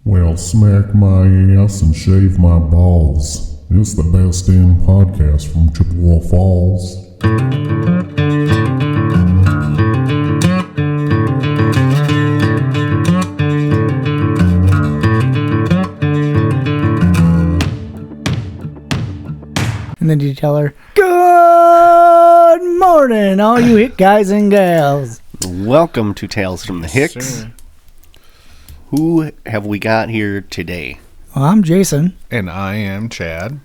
Well, smack my ass and shave my balls. It's the best damn podcast from Chippewa Falls. And then you tell her, "Good morning, all you Hick guys and gals." Welcome to Tales from the Hicks. Sir. Who have we got here today? Well, I'm Jason. And I am Chad.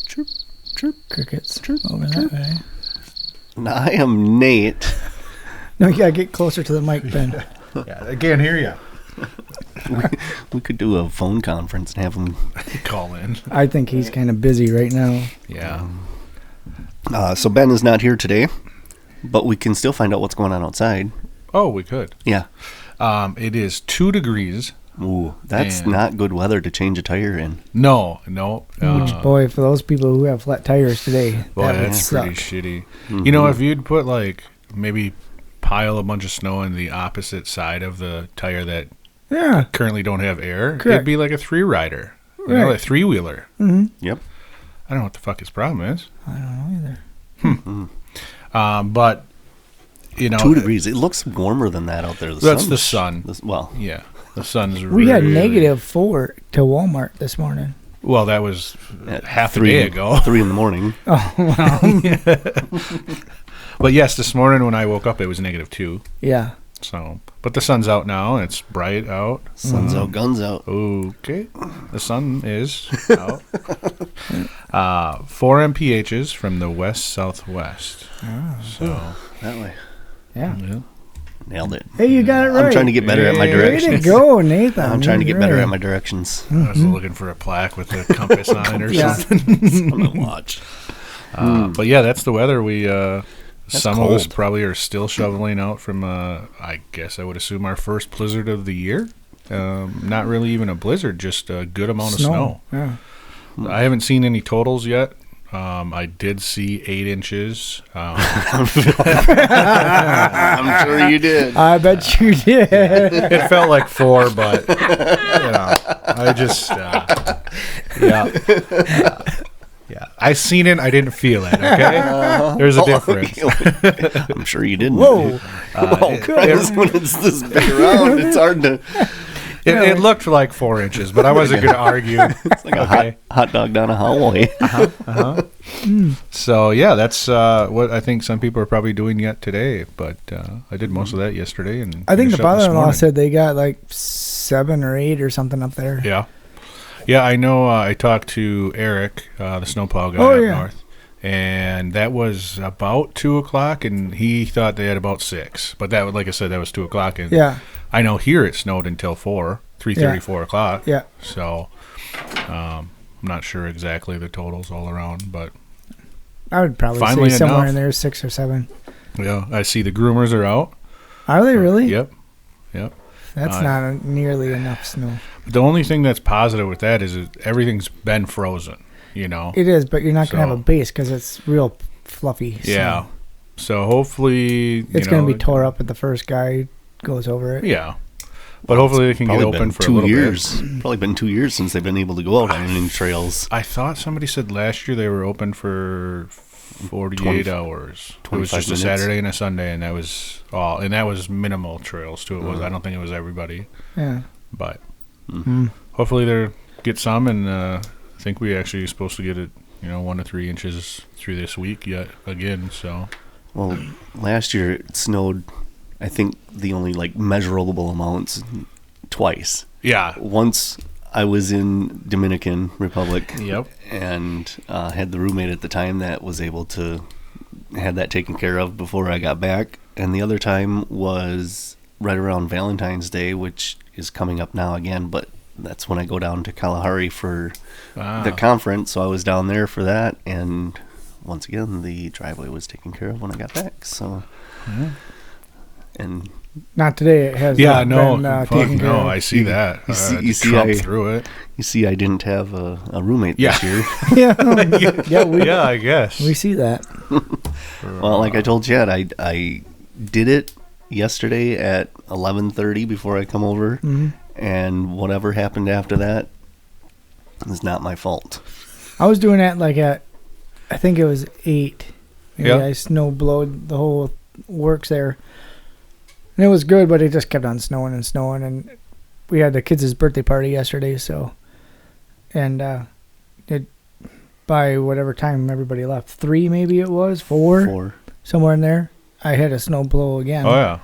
Chirp, chirp, Crickets. chirp, Over chirp. that way. And I am Nate. No, you gotta get closer to the mic, Ben. Yeah, I can't hear you. We could do a phone conference and have him. Call in. I think he's kind of busy right now. Yeah. So Ben is not here today, but we can still find out what's going on outside. Oh, we could. Yeah. It is 2 degrees. Ooh, that's And- not good weather to change a tire in. No. Which, boy, for those people who have flat tires today, Boy, that would that's suck. pretty shitty. Mm-hmm. You know, if you'd put, maybe pile a bunch of snow on the opposite side of the tire that Yeah. currently don't have air, Correct. it'd be like a 3-rider. You know, Right. a 3-wheeler. Mm-hmm. Yep. I don't know what the fuck his problem is. I don't know either. But, you know. 2 degrees. It looks warmer than that out there. That's sun's- the sun. Well, Yeah. The sun's We had really- -4 to Walmart this morning. Well, that was at half a day ago. 3 in the morning. Oh, well. But yes, this morning when I woke up, it was -2. Yeah. So, but the sun's out now, and it's bright out. Sun's out, guns out. Okay, the sun is out. 4 mphs from the west-southwest. So, That way. Yeah. yeah. Nailed it. Hey, you got it right. I'm trying to get better at my Hey, Way directions. to go, Nathan. I'm trying to get better Right. at my directions. I was looking for a plaque with a compass on it or Yeah. something. I'm gonna watch. But yeah, that's the weather. We some of us cold. probably are still shoveling out from I guess I would assume our first blizzard of the year. Not really even a blizzard, just a good amount of snow. Yeah. I haven't seen any totals yet. I did see 8 inches. I'm sure you did. I bet you did. It felt like 4, but I just yeah. I seen it. I didn't feel it. Okay, there's a difference. I'm sure you didn't. Whoa. Because when it's this big around, it's hard to. It looked like 4 inches, but I wasn't going to argue. It's like a hot dog down a hallway. So yeah, that's what I think some people are probably doing yet today. But I did most of that yesterday, and I think the finished up this father-in-law morning. said they got like 7 or 8 or something up there. Yeah. I know. I talked to Eric, the snowplow guy Oh, up yeah. north, and that was about 2:00, and he thought they had about 6. But that, like I said, that was 2:00, and Yeah. I know here it snowed until 3:30, Yeah. 4 o'clock. Yeah. So, I'm not sure exactly the totals all around, but I would probably Finally say somewhere enough. in there 6 or 7. yeah, I see the groomers are out. Are they really? Yep. That's not nearly enough snow. But the only thing that's positive with that is everything's been frozen. You know. It is, but you're not going to have So- a base because it's real fluffy. snow. Yeah. So hopefully It's going to be tore up if the first guy goes over it. Yeah. But hopefully they can get Probably open been for a 2 little years. bit. Probably been 2 years since they've been able to go out on any trails. I thought somebody said last year they were open for 48 hours. It was 25 just a minutes. Saturday and a Sunday, and that was all. And that was minimal trails too. It was. I don't think it was everybody, Yeah. but Mm. hopefully they get some. And I think we actually supposed to get it, 1 to 3 inches through this week yet again. So Well, last year it snowed, I think, the only measurable amounts twice. yeah. Once I was in Dominican Republic. Yep. And had the roommate at the time that was able to have that taken care of before I got back. And the other time was right around Valentine's Day, which is coming up now again, but that's when I go down to Kalahari for the conference. So I was down there for that, and once again the driveway was taken care of when I got back. So and Not today. It has Yeah, not no, been fuck taken care no, of. I see that. you see- I you see trumped I- through it. you see, I didn't have a roommate Yeah. this year. yeah, I guess. we see that. Well, like I told Chad, I did it yesterday at 11:30 before I come over, Mhm. and whatever happened after that is not my fault. I was doing that like at, I think it was 8. Maybe Yeah. I snow blowed the whole works there. And it was good, but it just kept on snowing and snowing. And we had the kids' birthday party yesterday, so. And it by whatever time everybody left, 3 maybe it was, 4, somewhere in there, I had a snow blow again. Oh, yeah.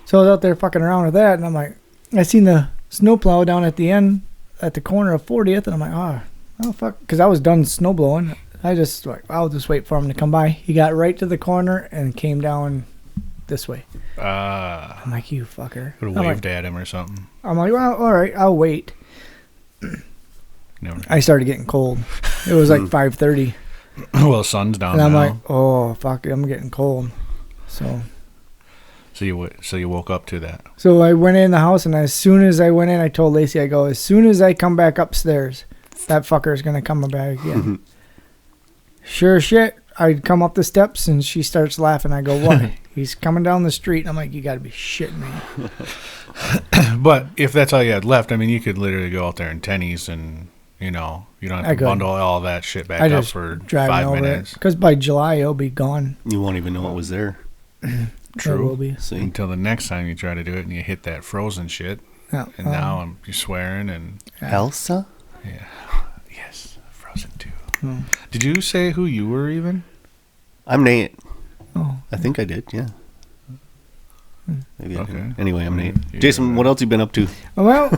So I was out there fucking around with that, and I'm like, I seen the snowplow down at the end, at the corner of 40th, and I'm like, oh fuck, because I was done snow blowing. I just like, I'll just wait for him to come by. He got right to the corner and came down this way. I'm like, you fucker. Could have waved at him or something. I'm like, well, all right, I'll wait. Never. I started getting cold. It was like 5:30, Well, sun's down and I'm now. like, oh fuck, I'm getting cold. So you woke up to that. So I went in the house, and as soon as I went in, I told Lacey, I go, as soon as I come back upstairs, that fucker is going to come back again. Sure shit. I come up the steps, and she starts laughing. I go, what? He's coming down the street. And I'm like, you got to be shitting me. But if that's all you had left, I mean, you could literally go out there in tennies and, you don't have to bundle all that shit back up for 5 minutes. Because by July, it'll be gone. You won't even know it was there. It will be. See? Until the next time you try to do it and you hit that frozen shit. Yeah, And now you're swearing and... Elsa? Yeah. Yes. Frozen 2. Did you say who you were even? I'm Nate. Oh. I think I did, yeah. Maybe I Okay. didn't. Anyway, I'm Nate. You're Jason, right. what else you been up to? Well,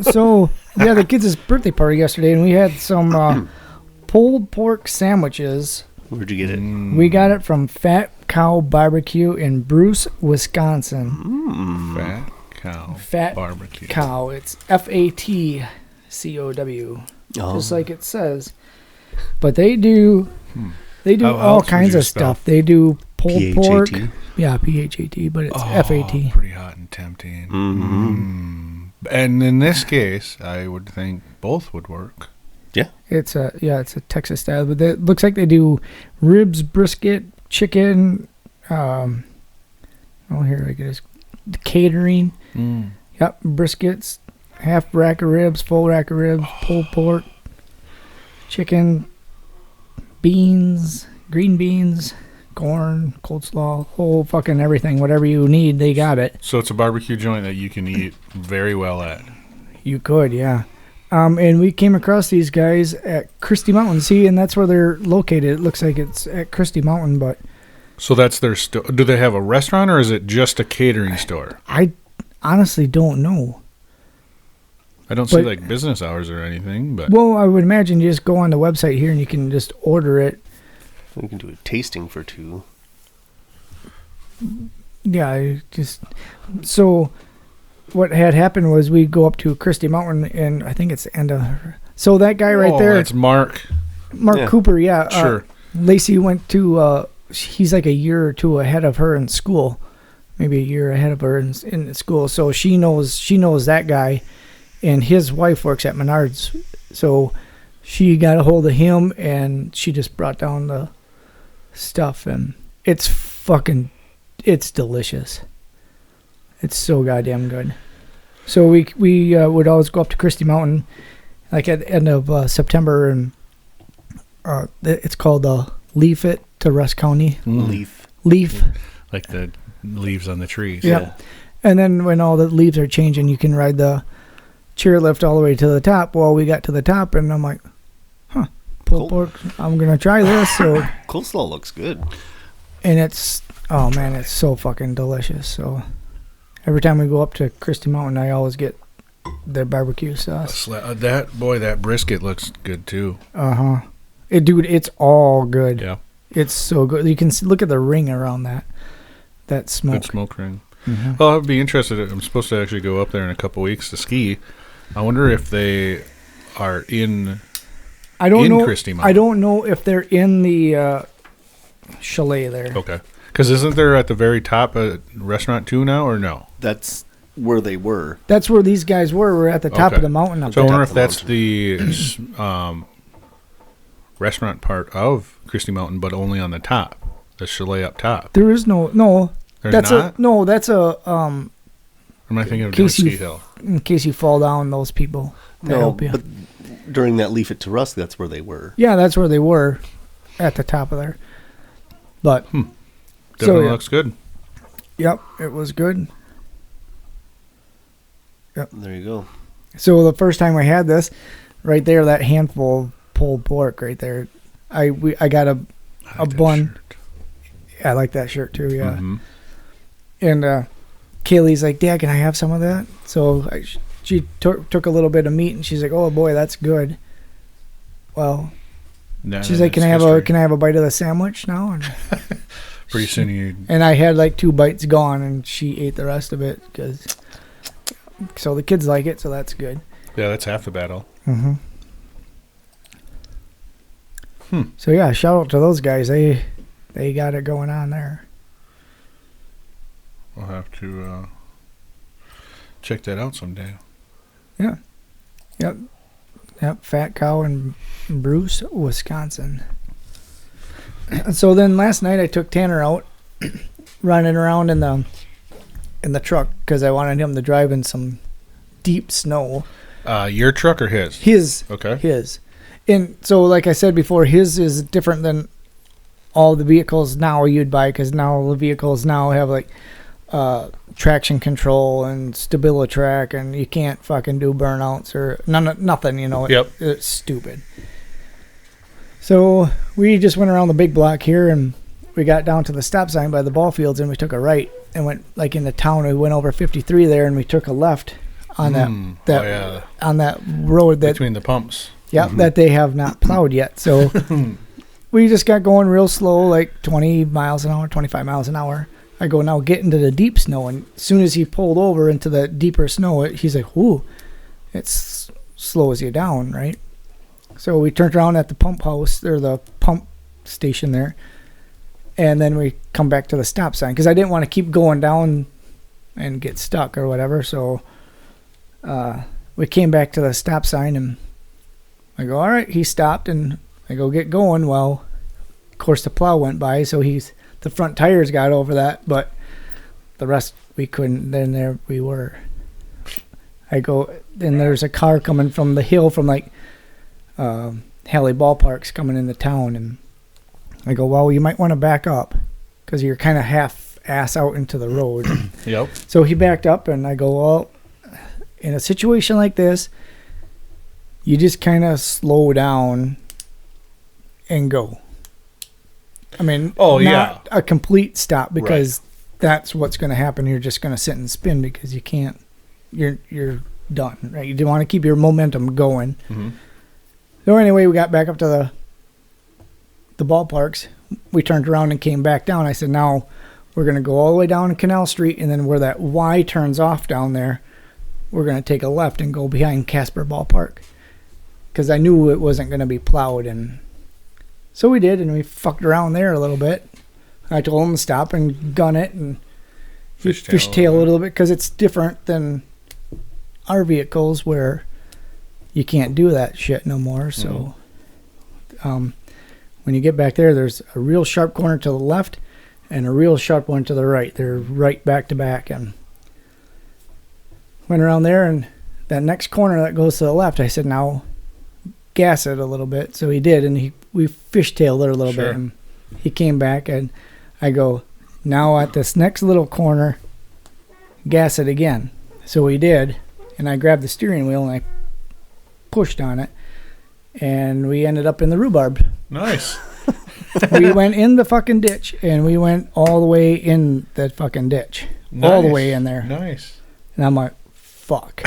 so we had the kids' birthday party yesterday, and we had some pulled pork sandwiches. Where'd you get it? We got it from Fat Cow Barbecue in Bruce, Wisconsin. Fat Cow Fat Barbecue. Cow. It's FATCOW, Oh. just like it says. But they do How all else would kinds you of spell? stuff. They do pulled pork. PHAT? Yeah, PHAT, but it's FAT. Pretty hot and tempting. And in this case, I would think both would work. Yeah. It's a Texas style, but it looks like they do ribs, brisket, chicken. Here I guess catering. Yep, briskets, half rack of ribs, full rack of ribs, pulled pork, chicken, beans, green beans, corn, coleslaw, whole fucking everything. Whatever you need, they got it. So it's a barbecue joint that you can eat very well at. You could, yeah. And we came across these guys at Christie Mountain. See, and that's where they're located. It looks like it's at Christie Mountain, but So that's their store. Do they have a restaurant or is it just a catering store? I honestly don't know. I don't see But- like business hours or anything, but Well, I would imagine you just go on the website here and you can just order it. We can do a tasting for 2. Yeah, so what had happened was we go up to Christie Mountain, and I think it's the end of. So that guy right there, That's Mark. Mark Yeah. Cooper, yeah. Sure. Lacey went to. He's like a year or two ahead of her in school, maybe a year ahead of her in school. So she knows that guy, and his wife works at Menards. So she got a hold of him, and she just brought down the stuff, and it's delicious. It's so goddamn good. So we would always go up to Christie Mountain, like at the end of September, and it's called Leaf It to Rusk County. Leaf. Like the leaves on the trees. Yeah. And then when all the leaves are changing, you can ride the chairlift all the way to the top. Well, we got to the top, and I'm like, pulled Cool. pork. I'm gonna try this. So, Coleslaw looks good. and it's so fucking delicious. So every time we go up to Christie Mountain, I always get their barbecue sauce. That brisket looks good too. Dude, it's all good. Yeah. It's so good. You can look at the ring around that smoke. Good smoke ring. Mhm. Well, I'd be interested. I'm supposed to actually go up there in a couple weeks to ski. I wonder if they are in. I don't know. Christie Mountain. I don't know if they're in the chalet there. Okay. Because isn't there at the very top a restaurant too now, or no? That's where they were. That's where these guys were. We're at the top Okay. of the mountain up So I there. wonder if that's the restaurant part of Christie Mountain, but only on the top, the chalet up top. There is no. There's That's not? That's a Or am I thinking of doing Ski Hill? In case you fall down, those people to help you. But during that Leaf It to Rust, that's where they were. Yeah, that's where they were, at the top of there. But Definitely looks good. Yep, it was good. Yep. There you go. So the first time I had this, right there, that handful of pulled pork right there, I got a bun. Yeah, I like that shirt too. Yeah. Mm-hmm. And Kaylee's like, "Dad, can I have some of that?" So she took a little bit of meat, and she's like, "Oh boy, that's good." Well, she's like, "Can I have a bite of the sandwich now?" And pretty soon and I had like 2 bites gone, and she ate the rest of it so the kids like it, so that's good. Yeah, that's half the battle. Mm-hmm. So yeah, shout out to those guys. They got it going on there. We'll have to check that out someday. Yeah. Yep. Fat Cow in Bruce, Wisconsin. So then last night I took Tanner out running around in the truck because I wanted him to drive in some deep snow. Your truck or his? His. Okay. His. And so like I said before, his is different than all the vehicles now you'd buy, because now the vehicles now have like traction control and StabiliTrak, and you can't fucking do burnouts or nothing, you know. Yep. It's stupid. So we just went around the big block here, and we got down to the stop sign by the ball fields, and we took a right and went like in the town. We went over 53 there, and we took a left on on that road that between the pumps. Yeah, that they have not plowed yet. So we just got going real slow, like 20 miles an hour, 25 miles an hour. I go, now get into the deep snow. And as soon as he pulled over into the deeper snow, he's like, "Ooh, it slows you down, right?" So we turned around at the pump house, or the pump station there. And then we come back to the stop sign because I didn't want to keep going down and get stuck or whatever. So we came back to the stop sign, and I go, all right, he stopped, and I go, get going. Well, of course, the plow went by, so the front tires got over that, but the rest we couldn't. Then there we were. I go, then there's a car coming from the hill from like Halley Ballparks coming into town, and I go, well, you might want to back up because you're kind of half ass out into the road. Yep. So he backed up, and I go, well, in a situation like this, you just kind of slow down and go. I mean, not a complete stop, because that's what's going to happen. You're just going to sit and spin because you can't. You're done, right? You do want to keep your momentum going. Mm-hmm. So anyway, we got back up to the ballparks. We turned around and came back down. I said, now we're going to go all the way down to Canal Street, and then where that Y turns off down there, we're going to take a left and go behind Casper Ballpark. Because I knew it wasn't going to be plowed, and so we did, and we fucked around there a little bit. I told him to stop and gun it, and fishtail a little bit, because it's different than our vehicles where you can't do that shit no more. So when you get back there, there's a real sharp corner to the left and a real sharp one to the right. They're right back to back, and went around there, and that next corner that goes to the left, I said, now gas it a little bit. So he did, and we fishtailed it a little bit, and he came back, and I go, now at this next little corner, gas it again. So he did, and I grabbed the steering wheel and I pushed on it, and we ended up in the rhubarb. Nice. We went in the fucking ditch, and we went all the way in that fucking ditch. Nice. All the way in there. Nice. And I'm like, fuck.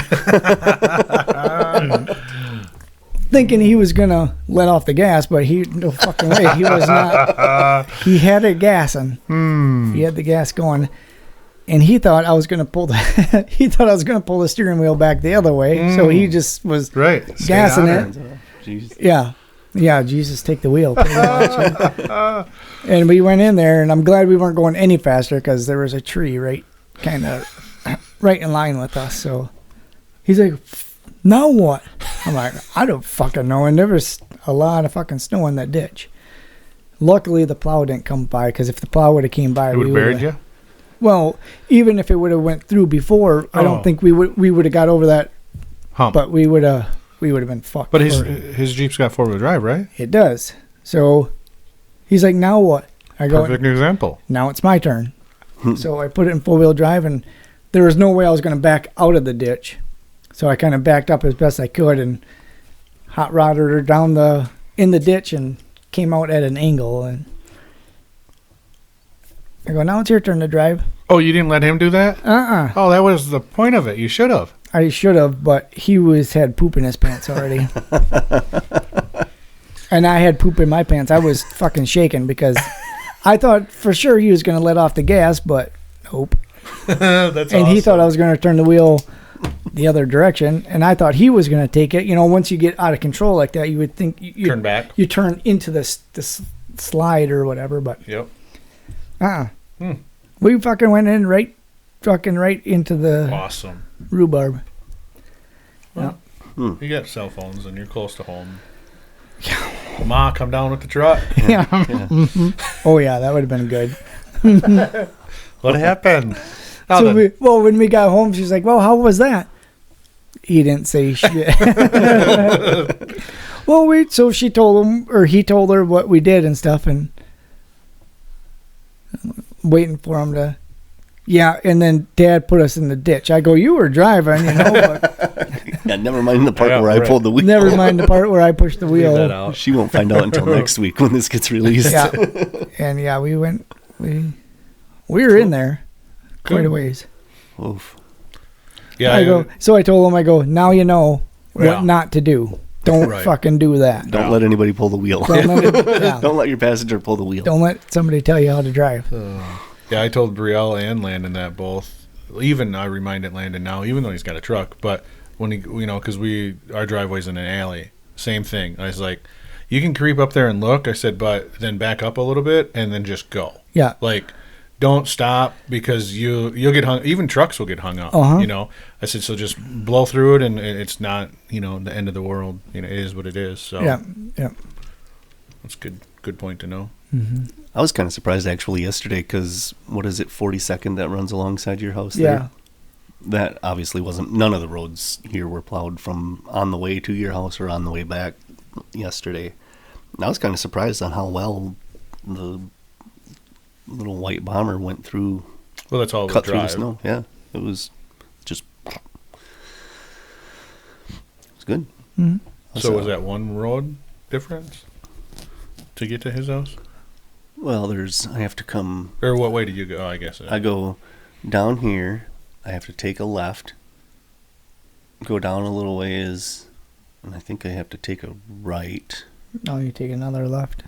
Thinking he was going to let off the gas, but no fucking way. He was not. He had it gassing. He had the gas going. And he thought I was going to pull the steering wheel back the other way. So he just was gassing it. Jesus. Yeah, Jesus, take the wheel. Pretty much. And we went in there, and I'm glad we weren't going any faster because there was a tree right in line with us. So he's like, now what? I'm like, I don't fucking know. And there was a lot of fucking snow in that ditch. Luckily, the plow didn't come by, because if the plow would have came by, it would have buried you? Well, even if it would have went through before, I don't think we would have got over that hump. but we would have been fucked. But his Jeep's got 4-wheel drive, right? It does. So he's like, now what? I go, Perfect example. now it's my turn. So I put it in 4-wheel drive, and there was no way I was going to back out of the ditch. So I kind of backed up as best I could and hot rodded her down in the ditch and came out at an angle. And I go, now it's your turn to drive. Oh, you didn't let him do that? Oh, that was the point of it. You should have. I should have, but he had poop in his pants already. And I had poop in my pants. I was fucking shaking because I thought for sure he was going to let off the gas, but nope. That's and awesome. he thought I was going to turn the wheel the other direction, and I thought he was going to take it. You know, once you get out of control like that, you would think you turn back. You turn into this slide or whatever, but Yep. We fucking went in right into the Awesome. rhubarb. Well, you got cell phones and you're close to home. Ma, come down with the truck. Yeah. Oh yeah, that would have been good. What happened? So when we got home, she's like, "Well, how was that?" He didn't say shit. Well, so she told him, or he told her what we did and stuff, and waiting for him to. Yeah, and then Dad put us in the ditch. I go, "You were driving, you know." But Yeah, never mind the part where I pulled the wheel. never mind the part where I pushed the Leave that wheel. out. She won't find out until next week when this gets released. Yeah, and yeah, we were in there quite a ways. Oof. Yeah. So I told him, I go, now you know Yeah. what not to do. Don't Right. fucking do that. Don't let anybody pull the wheel. Don't Don't let your passenger pull the wheel. Don't let somebody tell you how to drive. Yeah, I told Brielle and Landon that both. Even I reminded Landon now, even though he's got a truck, but when he, because our driveway's in an alley, same thing. I was like, you can creep up there and look. I said, but then back up a little bit and then just go. Yeah. Like, don't stop because you'll get hung. Even trucks will get hung up. I said, so just blow through it, and it's not the end of the world. It is what it is. So Yeah. that's good point to know. Mm-hmm. I was kind of surprised actually yesterday because what is it, 42nd that runs alongside your house Yeah. there? That obviously wasn't, none of the roads here were plowed from on the way to your house or on the way back yesterday. And I was kind of surprised on how well the little white bomber went through, Well, that's all cut we through the drive. snow. Yeah, it was just, it was good. Mm-hmm. So was that one road difference to get to his house? Well, I have to come, Or what way did you go? Oh, I guess. I go down here, I have to take a left, go down a little ways, and I think I have to take a right. No, you take another left.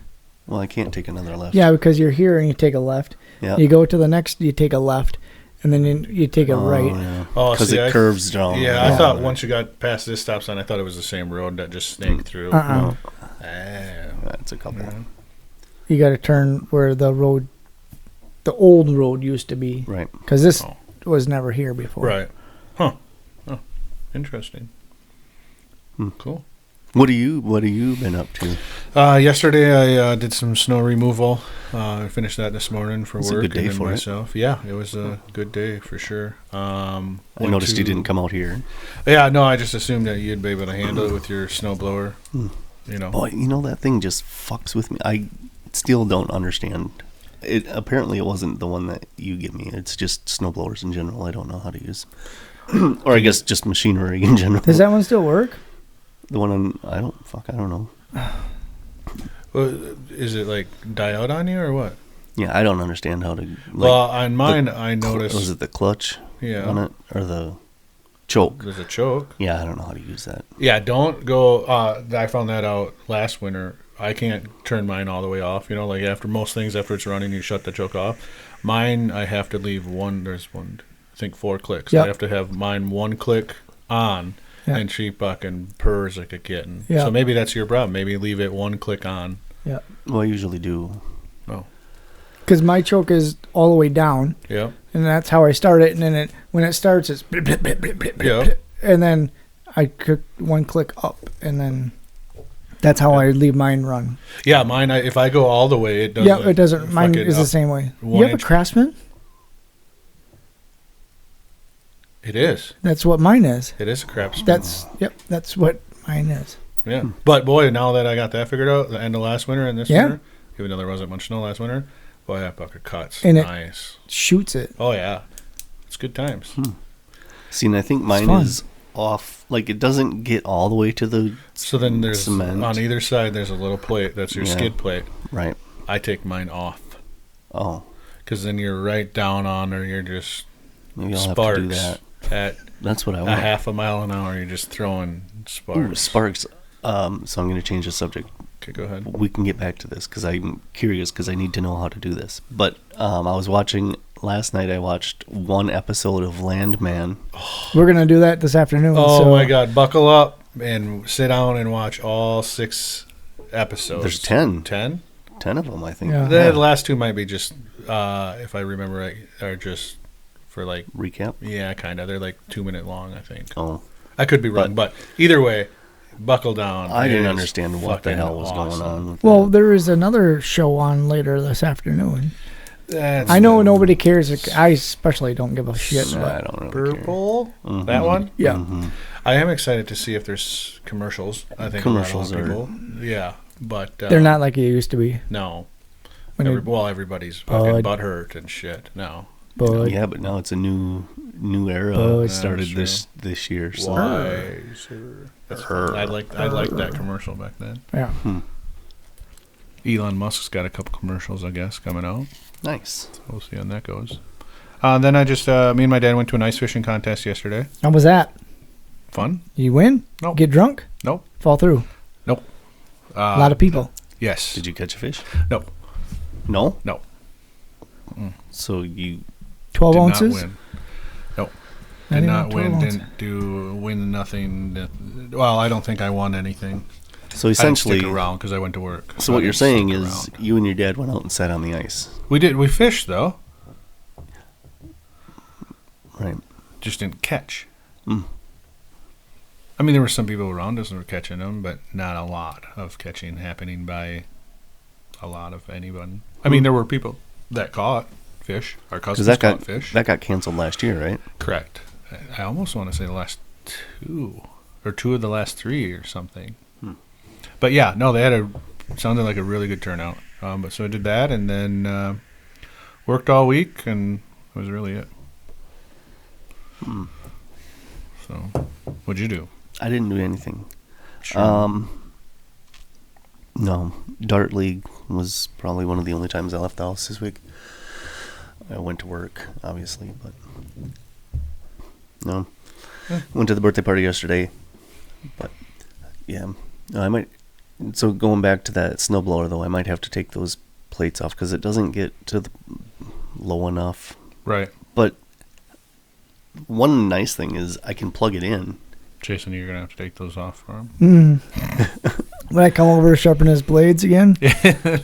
Well, I can't take another left. Yeah, because you're here and you take a left. Yeah. You go to the next, you take a left, and then you take a right. Yeah. Oh, Because see, it curves down. Yeah, I thought once you got past this stop sign, I thought it was the same road that just snaked through. Uh-uh. That's a couple. Yeah. You got to turn where the old road used to be. Right. Because this was never here before. Right. Huh. Oh, interesting. Cool. What have you been up to? Yesterday I did some snow removal. I finished that this morning for It's a work good day and then for it. myself. Yeah, it was a good day for sure. I noticed you didn't come out here. Yeah, no, I just assumed that you'd be able to handle it with your snowblower. Boy, that thing just fucks with me. I still don't understand. Apparently it wasn't the one that you give me. It's just snowblowers in general. I don't know how to use. Or I guess just machinery in general. Does that one still work? The one I don't know. Well, is it like die out on you or what? Yeah, I don't understand how to. Well, on mine, I noticed. Was it the clutch Yeah. on it or the choke? There's a choke. Yeah, I don't know how to use that. Yeah, don't go. I found that out last winter. I can't turn mine all the way off. Like after most things, after it's running, you shut the choke off. Mine, I have to leave one. There's one, I think 4 clicks. Yep. I have to have mine 1 click on, and she fucking purrs like a kitten. Yeah. So maybe that's your problem. Maybe leave it 1 click on. Yeah. Well, I usually do. Oh. Because my choke is all the way down. Yep. And that's how I start it. And then when it starts, it's blip, blip, blip, blip, blip, blip, Yep. blip. And then I could 1 click up, and then that's how I leave mine run. Yeah, mine. If I go all the way, it doesn't. Yeah, it doesn't. Mine fucking is the up same way. 1 You have a inch. Craftsman? It is. That's what mine is. It is a crap spin. That's what mine is. Yeah. But boy, now that I got that figured out, the end of last winter and this winter, even though there wasn't much snow last winter, boy, that bucket cuts. And nice. It shoots it. Oh yeah. It's good times. See, and I think mine is off. Like, it doesn't get all the way to the So then there's cement. on either side there's a little plate. That's your skid plate. Right. I take mine off. Oh. Because then you're right down on, or you're just Maybe I'll sparks have to do that. At That's what I a want. half a mile an hour. You're just throwing sparks. Ooh, sparks. So I'm going to change the subject. Okay, go ahead. We can get back to this because I'm curious because I need to know how to do this. But I was watching last night. I watched one episode of Landman. We're gonna do that this afternoon. Oh so my God! Buckle up and sit down and watch all 6 episodes. There's 10. 10? 10 of them, I think. Yeah. The last 2 might be just, if I remember right, are just for like, Recap. yeah, kind of. They're like 2-minute long, I think. Oh, I could be wrong, but either way, buckle down. I It didn't is understand what the fucking hell was going awesome. on. With well, that. there is another show on later this afternoon. That's I know the nobody cares. I especially don't give a shit. I But don't really care. Purple? Mhm. That one? yeah, Mhm. I am excited to see if there's commercials. I think Commercials a lot of people. Yeah, but they're not like it used to be. No. When Everybody's fucking Bud. butthurt and shit. No. But Yeah, but now it's a new era Bud. started That's this year. So. Why, sir? That's fun. I liked that commercial back then. yeah, Elon Musk's got a couple commercials, I guess, coming out. Nice. We'll see how that goes. Then I just, me and my dad went to an ice fishing contest yesterday. how was that? Fun? You win? Nope. Get drunk? Nope. Fall through? Nope. A lot of people. Yes. Did you catch a fish? No. No. No. So you 12 Did ounces? not win. Nope. Not Did even not 12 win. ounces. Didn't win nothing. Well, I don't think I won anything. so I essentially. didn't stick around because I went to work. So what I you're didn't saying stick is around. you and your dad went out and sat on the ice, We did. We fished though. right? Just didn't catch. Mm. I mean, there were some people around us that were catching them, but not a lot of catching happening by a lot of anyone. I mean, there were people that caught fish. Our Because cousins that caught got fish. that got canceled last year, right? Correct. I almost want to say the last 2 or 2 of the last 3 or something. But yeah, no, they had sounded like a really good turnout. But so I did that and then worked all week, and that was really it. So, what'd you do? I didn't do anything. Sure. No, Dart League was probably one of the only times I left the house this week. I went to work, obviously, but no. Went to the birthday party yesterday, but yeah, no, I might. So going back to that snowblower though, I might have to take those plates off because it doesn't get to the low enough. Right. But one nice thing is I can plug it in. Jason, you're going to have to take those off for him. When I come over to sharpen his blades again,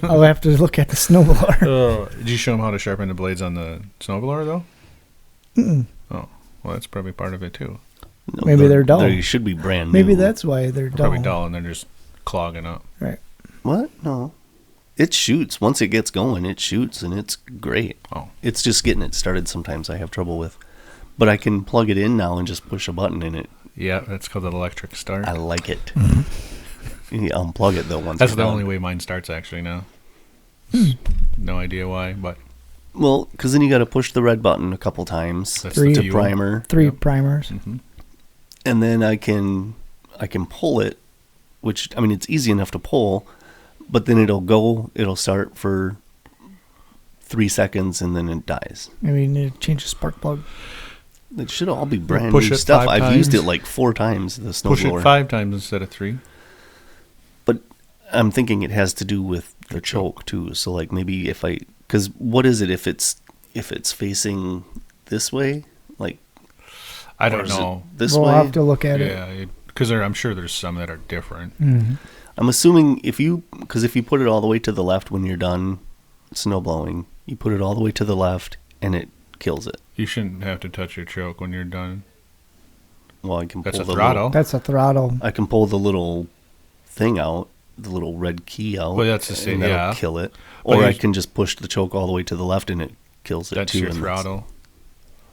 I'll have to look at the snowblower. Did you show him how to sharpen the blades on the snowblower, though? Mm-mm. Oh, well, that's probably part of it, too. No, Maybe they're dull. They should be brand new. Maybe that's why they're dull. Probably dull, and they're just clogging up. Right. What? No. It shoots. Once it gets going, it shoots, and it's great. Oh. It's just getting it started sometimes I have trouble with. But I can plug it in now and just push a button in it. Yeah, that's called an electric start. I like it. You unplug it, though, once That's you're the done. only way mine starts, actually, now. No idea why, but Well, because then you got to push the red button a couple times that's Three. the to fuel. primer. 3 Yep. primers. Mhm. And then I can pull it, which, I mean, it's easy enough to pull, but then it'll start for 3 seconds and then it dies. Maybe you need to change the spark plug. It should all be brand Push new it stuff. 5 I've used times. it like 4 times, the Push it snowblower. 5 times instead of 3. But I'm thinking it has to do with the choke too. So like maybe because what is it if it's facing this way, like I or don't is it know. this we'll way? have to look at it. Yeah, because I'm sure there's some that are different. Mhm. I'm assuming if you put it all the way to the left when you're done snow blowing, you put it all the way to the left and it kills it. You shouldn't have to touch your choke when you're done. Well, I can That's pull a the throttle. That's a throttle. I can pull the little thing out, the little red key out. Well, that's the same, and that'll yeah. kill it. But Or I here's- can just push the choke all the way to the left and it kills it That's too. your and throttle.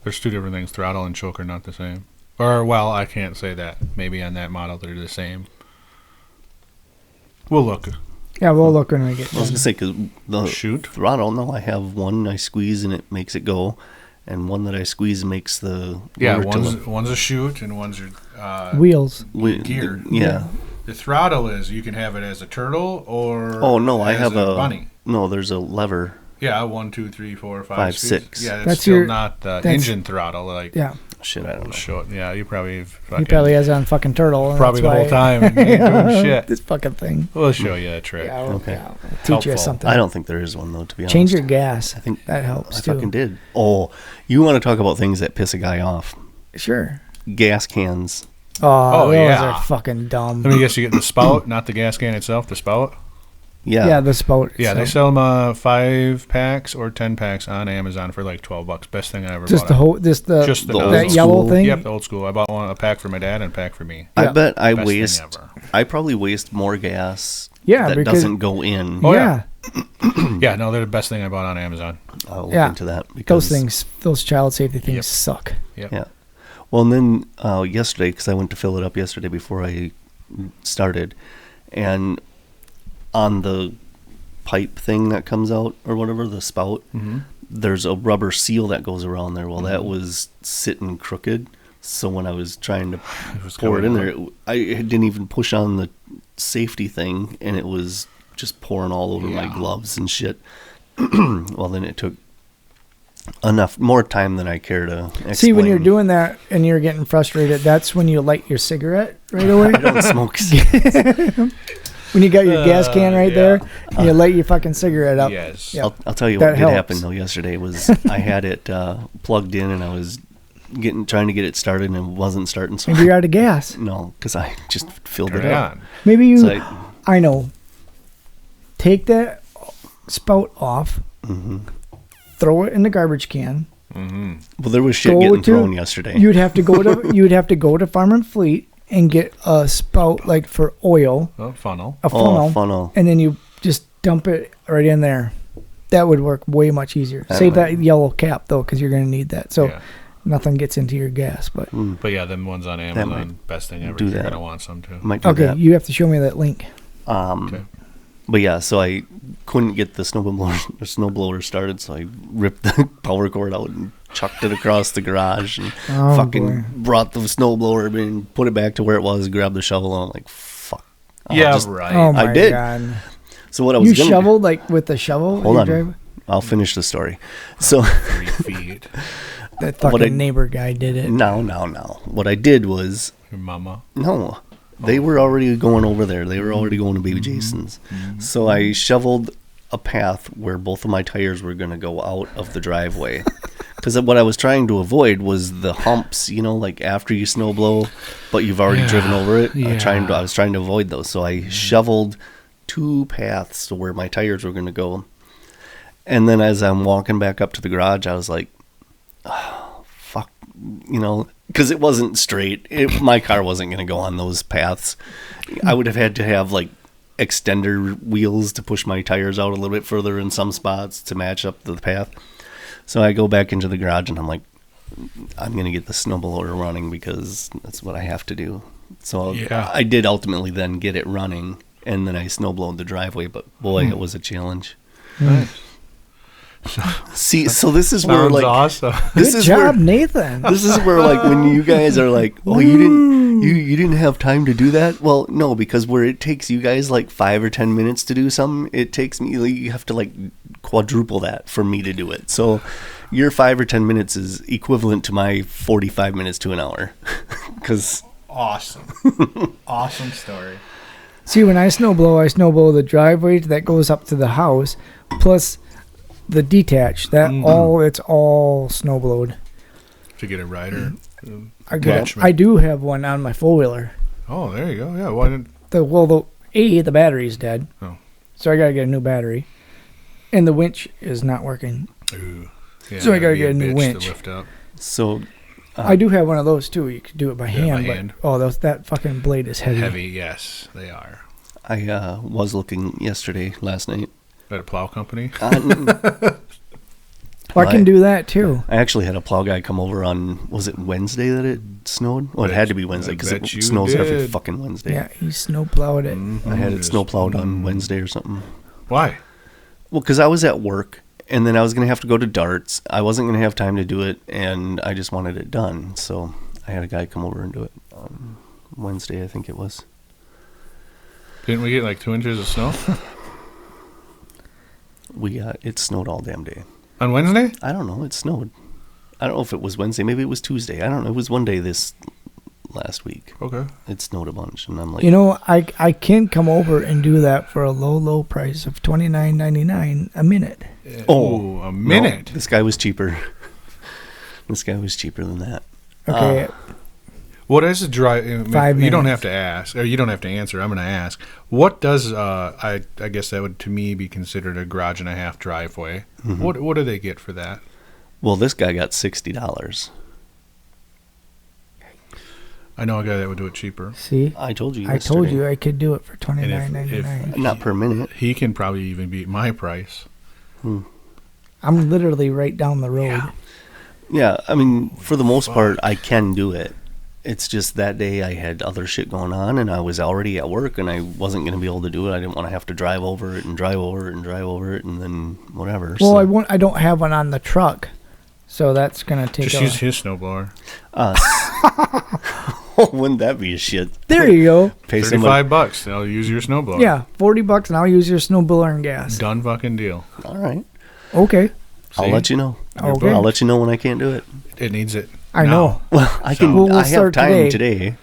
There's two different things. Throttle and choke are not the same. Or, well, I can't say that. Maybe on that model they're the same. We'll look. Yeah, we'll look when we get I was done. gonna say because the Shoot. throttle. No, I have one I squeeze and it makes it go, and one that I squeeze makes the Yeah, rotor one's a shoot and one's your Wheels. gear. Yeah. The throttle is you can have it as a turtle or Oh no, I as have a bunny. No, there's a lever. Yeah, 1, 2, 3, 4, 5, Five, 6. six. Yeah, That's still your- not the that's- engine throttle. Like, Yeah, Shit, I don't know. show it. Yeah, you probably he fucking, probably has it on fucking turtle. and probably the that's whole why- time and you ain't doing shit. This fucking thing. We'll show you a trick. Yeah, Okay. yeah, we'll teach you Helpful. something. I don't think there is one though. To be honest, Change your gas. I think That helps I too. fucking did. Oh, you want to talk about things that piss a guy off? Sure. Gas cans. Oh, those yeah. are fucking dumb. Let me guess, you get the spout, not the gas can itself, the spout? Yeah. Yeah, the spout. Yeah, they itself. sell them 5 packs or 10 packs on Amazon for like $12. Best thing I ever Just bought. the whole, just the Just the old that school. yellow thing. Yep, the old school. I bought a pack for my dad and a pack for me. I Yeah. bet I Best thing waste. ever. I probably waste more gas. Yeah, that because- doesn't go in. Oh, yeah. Yeah, no, they're the best thing I bought on Amazon. I'll look Yeah. into that because Those things, those child safety things Yep. suck. Yep. Yeah. Well, and then yesterday, because I went to fill it up yesterday before I started, and on the pipe thing that comes out or whatever, the spout, there's a rubber seal that goes around there. Well, that was sitting crooked. So when I was trying to was pour it in covered there, I didn't even push on the safety thing, and it was just pouring all over my Yeah. gloves and shit. Well, then it took more time than I care to explain. See, when you're doing that and you're getting frustrated, that's when you light your cigarette right away. I don't smoke cigarettes. When you got your gas can right yeah. there, and you light your fucking cigarette up. Yes. Yeah. I'll tell you That what did helps. happen though yesterday was I had it plugged in and I was trying to get it started and it wasn't starting. So Maybe you're out of gas. no, because I just filled Turn it it up. on. Maybe you. So I know. Take that spout off. Throw it in the garbage can. well, there was shit Go getting to- thrown yesterday. You'd have to go to Farm and Fleet and get a spout like for oil, Oh, funnel. a funnel, funnel. and then you just dump it right in there. That would work way much easier. Save that yellow cap though, because you're going to need that. So Yeah. nothing gets into your gas. But But yeah, them ones on Amazon, might best thing ever. do You're that. going to want some too. Might do okay, that. you have to show me that link. Okay. But yeah, so I couldn't get the snowblower started, so I ripped the power cord out and chucked it across the garage and Oh, fucking boy. brought the snowblower in, put it back to where it was, grabbed the shovel, and I'm like, fuck. I'll Yeah, just- right. Oh my I did. god! So what I was You gonna shoveled like with the shovel? Hold in on. your driveway? I'll finish the story. So 3 feet. That What fucking I- neighbor guy did it. no. What I did was Your mama. no. They were already going over there. They were already going to Baby Jason's. So I shoveled a path where both of my tires were going to go out of the driveway. Because what I was trying to avoid was the humps, like after you snow blow, but you've already driven over it. Yeah. I was trying to avoid those. So I shoveled 2 paths to where my tires were going to go. And then as I'm walking back up to the garage, I was like, oh, fuck, because it wasn't straight. My car wasn't going to go on those paths. I would have had to have like extender wheels to push my tires out a little bit further in some spots to match up the path. So I go back into the garage and I'm like, I'm going to get the snowblower running because that's what I have to do. So Yeah. I did ultimately then get it running, and then I snowblowed the driveway, but boy, it was a challenge. Nice. See, so this is where Sounds like awesome. this Good is job, where Nathan. this is where like when you guys are like, oh, you didn't have time to do that. Well, no, because where it takes you guys like 5 or 10 minutes to do something, it takes me. You have to like quadruple that for me to do it. So your 5 or 10 minutes is equivalent to my 45 minutes to an hour. Because Awesome. Awesome story. See, when I snowblow the driveway that goes up to the house, plus the detach. It's all snowblowed. To get a rider. I do have one on my 4-wheeler. Oh, there you go. Yeah. Why didn't. The battery's dead. Oh. So I gotta get a new battery. And the winch is not working. Ooh. Yeah, So I gotta that'd be get a new bitch winch. To lift up. so I do have one of those too. You could do it by hand. by hand. But that fucking blade is heavy. Heavy, yes, they are. I was looking last night. At a plow company. Well, I can do that too. I actually had a plow guy come over on, was it Wednesday that it snowed? Well, it had to be Wednesday because it snows every fucking Wednesday. Yeah, he snow plowed it. I had it snow plowed on Wednesday or something. Why? Well, because I was at work, and then I was going to have to go to darts. I wasn't going to have time to do it, and I just wanted it done. So I had a guy come over and do it on Wednesday, I think it was. Didn't we get like 2 inches of snow? It snowed all damn day. On Wednesday? I don't know. It snowed. I don't know if it was Wednesday. Maybe it was Tuesday. I don't know. It was one day this last week. Okay. It snowed a bunch, and I'm like, I can come over and do that for a low price of $29.99 a minute. Oh, a minute. No, this guy was cheaper. This guy was cheaper than that. Okay. What is a drive? 5 You don't minutes. have to ask, or you don't have to answer. I'm going to ask. What does I guess that would to me be considered a garage and a half driveway? Mm-hmm. What do they get for that? Well, this guy got $60. I know a guy that would do it cheaper. See, I told you. I told you I could do it for $29.99. Not per minute. He can probably even beat my price. I'm literally right down the road. Yeah, I mean, for the most part, I can do it. It's just that day I had other shit going on, and I was already at work, and I wasn't going to be able to do it. I didn't want to have to drive over it, and then whatever. Well, so. I don't have one on the truck, so that's gonna take. Just use his snowblower. Wouldn't that be a shit? There you go. Pay somebody. $35. They'll use your snowblower. Yeah, $40, and I'll use your snowblower and gas. Done fucking deal. All right. Okay. I'll See? let you know. Okay. I'll let you know when I can't do it. It needs it. I know. Well, I can. We'll I have start time today.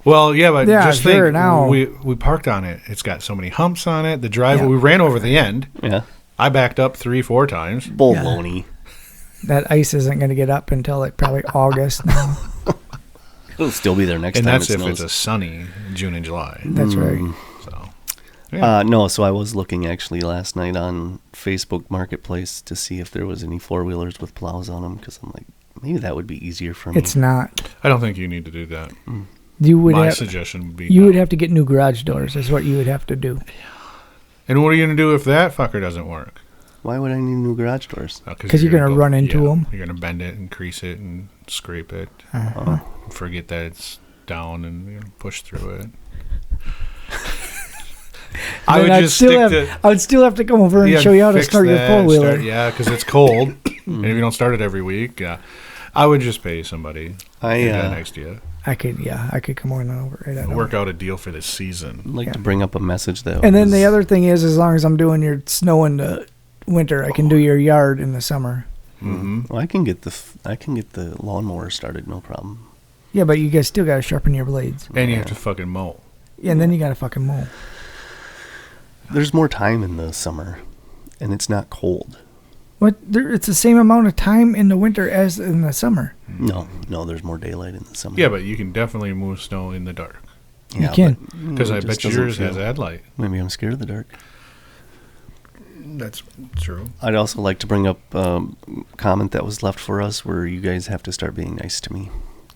Well, yeah, but Yeah, just sure, think, now. we parked on it. It's got so many humps on it. The driveway, Yeah. we ran over the end. Yeah. I backed up 3-4 times. Baloney. That ice isn't going to get up until like probably August now. It'll still be there next And time that's it if snows. it's a sunny June and July. That's right. So, No, so I was looking actually last night on Facebook Marketplace to see if there was any four-wheelers with plows on them, because I'm like, maybe that would be easier for me. It's not. I don't think you need to do that. You would My have. suggestion would be You no. would have to get new garage doors. Is what you would have to do. And what are you going to do if that fucker doesn't work? Why would I need new garage doors? 'Cause you're gonna run into them. You're going to bend it and crease it and scrape it. Uh-huh. Forget that it's down and push through it. I would just stick to... I would still have to come over and show you how to fix start your that, four wheeler. Yeah, because it's cold. And if you don't start it every week, I would just pay somebody next to you. I could come on over. Right now. Work out a deal for this season. I'd like to bring up a message that And then the other thing is, as long as I'm doing your snow in the winter, I can do your yard in the summer. Mm-hmm. Well, I can get the lawnmower started, no problem. Yeah, but you guys still got to sharpen your blades. And you have to fucking mow. Yeah, and then you got to fucking mow. There's more time in the summer, and it's not cold. What? It's the same amount of time in the winter as in the summer. No, there's more daylight in the summer. Yeah, but you can definitely move snow in the dark. You can. Because I it just bet yours doesn't has feel- headlight. Maybe I'm scared of the dark. That's true. I'd also like to bring up a comment that was left for us where you guys have to start being nice to me.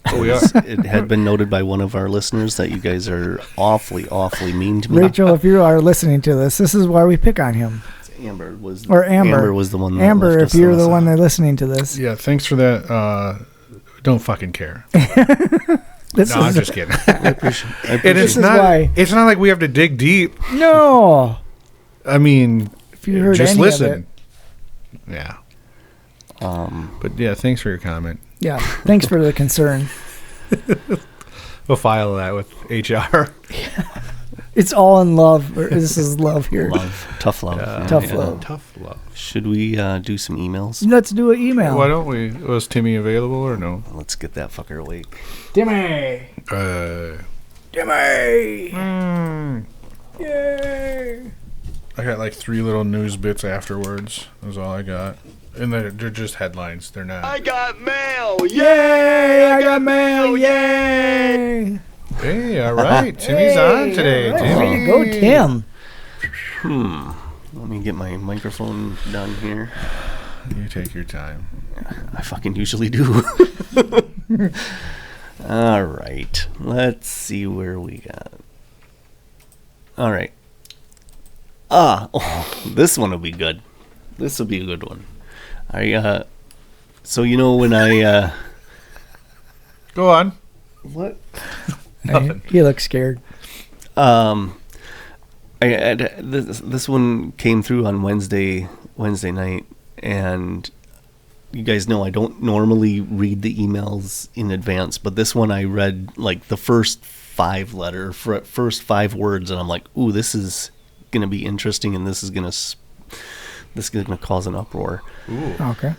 Oh, we are. It had been noted by one of our listeners that you guys are awfully, awfully mean to me. Rachel, if you are listening to this is why we pick on him. Amber was the one. That Amber, left if us you're on the us. one that's listening to this. Yeah, thanks for that. Don't fucking care. This No, I'm is just kidding. I appreciate And This it's is not. why. It's not like we have to dig deep. no. I mean, If you heard just any listen. of it. Yeah. But yeah, thanks for your comment. Yeah. Thanks for the concern. We'll file that with HR. It's all in love. This is love here. Love, tough love, Tough love. Tough love. Should we do some emails? Let's do an email. Why don't we? Was Timmy available or no? Let's get that fucker awake. Timmy. Timmy. Yay. I got like 3 little news bits afterwards. That's all I got. And they're just headlines. They're not. I got mail! Yay! I got mail! Yay! Hey, all right. Timmy's on today. Timmy. Go, Tim. Let me get my microphone done here. You take your time. I fucking usually do. All right. Let's see where we got. All right. This one will be good. This will be a good one. So when I Go on. what He looks scared. this one came through on Wednesday night, and you guys know I don't normally read the emails in advance, but this one I read like the first 5 words, and I'm like, ooh, this is gonna be interesting, and this is gonna cause an uproar. Ooh. Okay.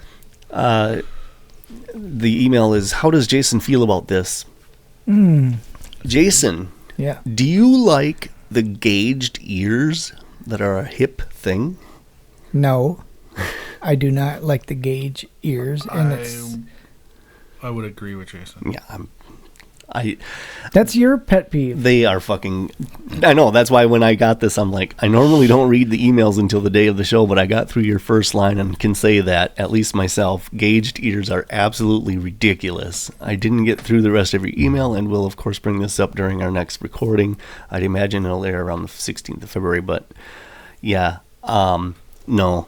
The email is, how does Jason feel about this? Jason, Yeah. do you like the gauged ears that are a hip thing? No, I do not like the gauge ears, and I would agree with Jason. Yeah, that's your pet peeve. they are fucking. I know, that's why when I got this, I'm like, I normally don't read the emails until the day of the show, but I got through your first line and can say that, at least myself, gauged ears are absolutely ridiculous. I didn't get through the rest of your email, and we'll of course bring this up during our next recording. I'd imagine it'll air around the 16th of February, but yeah, no.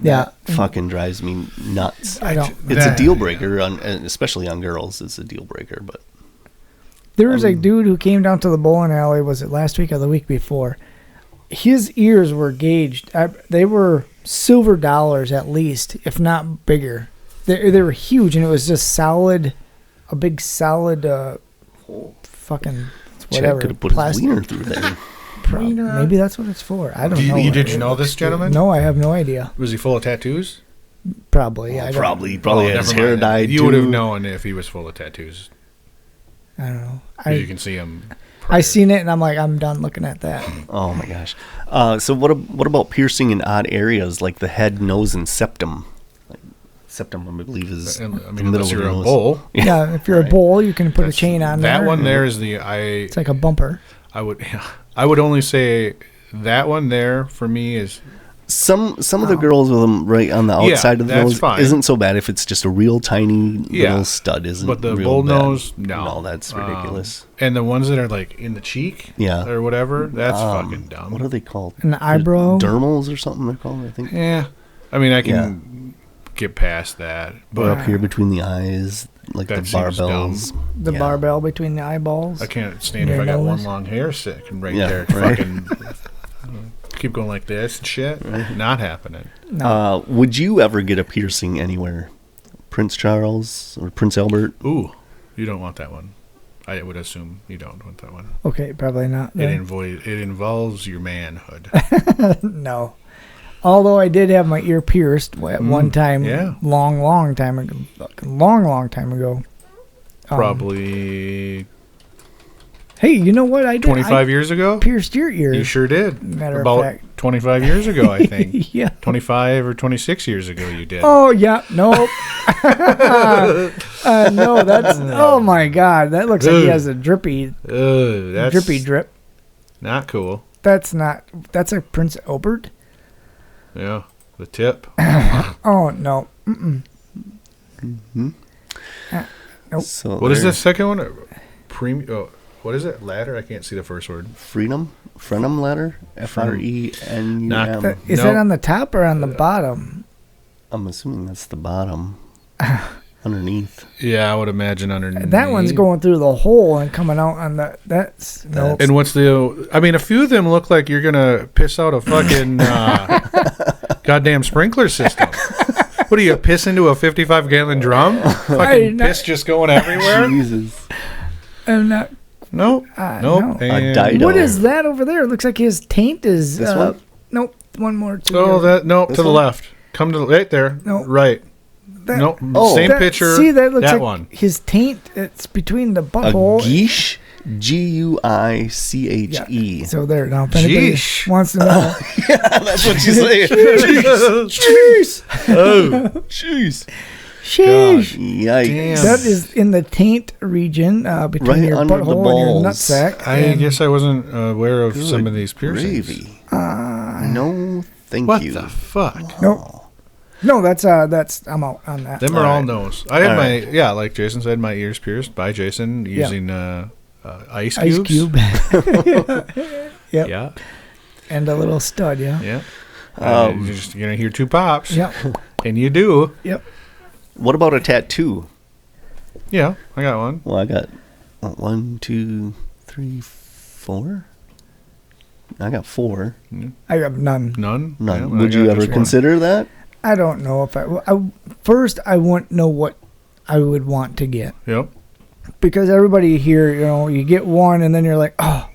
Yeah. That fucking drives me nuts. I don't. It's a deal breaker, especially on girls. It's a deal breaker, but There was a dude who came down to the bowling alley, was it last week or the week before? His ears were gauged. They were silver dollars at least, if not bigger. They were huge, and it was just solid, a big solid fucking whatever. Chad could have put his wiener through there. Maybe that's what it's for. I don't know. Did you know this gentleman? No, I have no idea. Was he full of tattoos? Probably. I don't, Probably Oh, had his never hair mind. dyed. You too. would have known if he was full of tattoos. I don't know. 'Cause you can see him. I seen it, and I'm like, I'm done looking at that. Oh my gosh. So what about piercing in odd areas like the head, nose, and septum? Like, septum, I believe, is I the mean, middle unless of you're the a nose. bull. Yeah, if you're a bull, you can put a chain on there. That one there is the It's like a bumper. I would only say that one there for me is Some of the girls with them right on the outside of the that's nose fine. isn't so bad if it's just a real tiny Yeah. little stud. Isn't but the real bull bad. nose, no, that's ridiculous. And the ones that are like in the cheek, Yeah. or whatever, that's fucking dumb. What are they called? An eyebrow. Dermals or something they're called, I think. Yeah, I mean I can get past that, Or but up here between the eyes, like That the seems barbells. The Yeah. barbell between the eyeballs. I can't stand Your if I got one nose. long hair sitting right Yeah, there. right. Fucking keep going like this and shit. Not happening. No. Would you ever get a piercing anywhere? Prince Charles or Prince Albert? Ooh, you don't want that one. I would assume you don't want that one. Okay, probably not. It involves your manhood. No. Although I did have my ear pierced at one time, yeah. long time ago. Long time ago. Probably Hey, you know what I did? 25 years ago? I pierced your ears. You sure did. Matter of About fact. 25 years ago, I think. Yeah. 25 or 26 years ago you did. Oh, yeah. Nope. No, that's... Oh, my God. That looks like he has a drippy That's drip. not cool. That's not... That's a Prince Albert? Yeah, the tip. Oh, no. Mm-mm. Nope. So What is there- the second one? What is it? Ladder? I can't see the first word. Frenum ladder? F-R-E-N-U-M. Not- Is No. that on the top or on the bottom? I'm assuming that's the bottom. Underneath. Yeah, I would imagine underneath. That one's going through the hole and coming out on the... That's... Nope. And what's the... I mean, a few of them look like you're going to piss out a fucking goddamn sprinkler system. What, do you piss into a 55-gallon drum? Fucking piss just going everywhere? Jesus. I'm not... Nope. Nope. no. And- Dido. What is that over there? It looks like his taint is... This one? Nope. One more. To Oh, your- that... Nope, to the one? left. Come to the... Right there. No. Right. that, Nope. Oh. Same that- picture. See, that looks that like one. his taint. It's between the A butthole. guiche? G-U-I-C-H-E. So there. Now, if anybody Geesh. wants to know... That's what you say. Jeez. Oh, Jeez. Sheesh. Yikes. Damn. That is in the taint region between Right your under the butthole and your balls. nutsack. I and- guess I wasn't aware of some Good of these piercings. gravy. No, thank What you. the fuck? Nope. No, that's I'm out on that. Them are all Alright. nose. I had All my like Jason said, my ears pierced by Jason using ice Ice cubes. cube. Yep. Yeah, And a little stud, yeah. yeah. Um, you're just gonna hear two pops. Yep. And you do. Yep. What about a tattoo? Yeah, I got one. Well, I got 1, 2, 3, 4. I got 4. I have none. None? None. Yeah, Would I you got ever just one. consider that? I don't know if first I wouldn't know what I would want to get, Yep. because everybody here, you get one and then you're like, oh,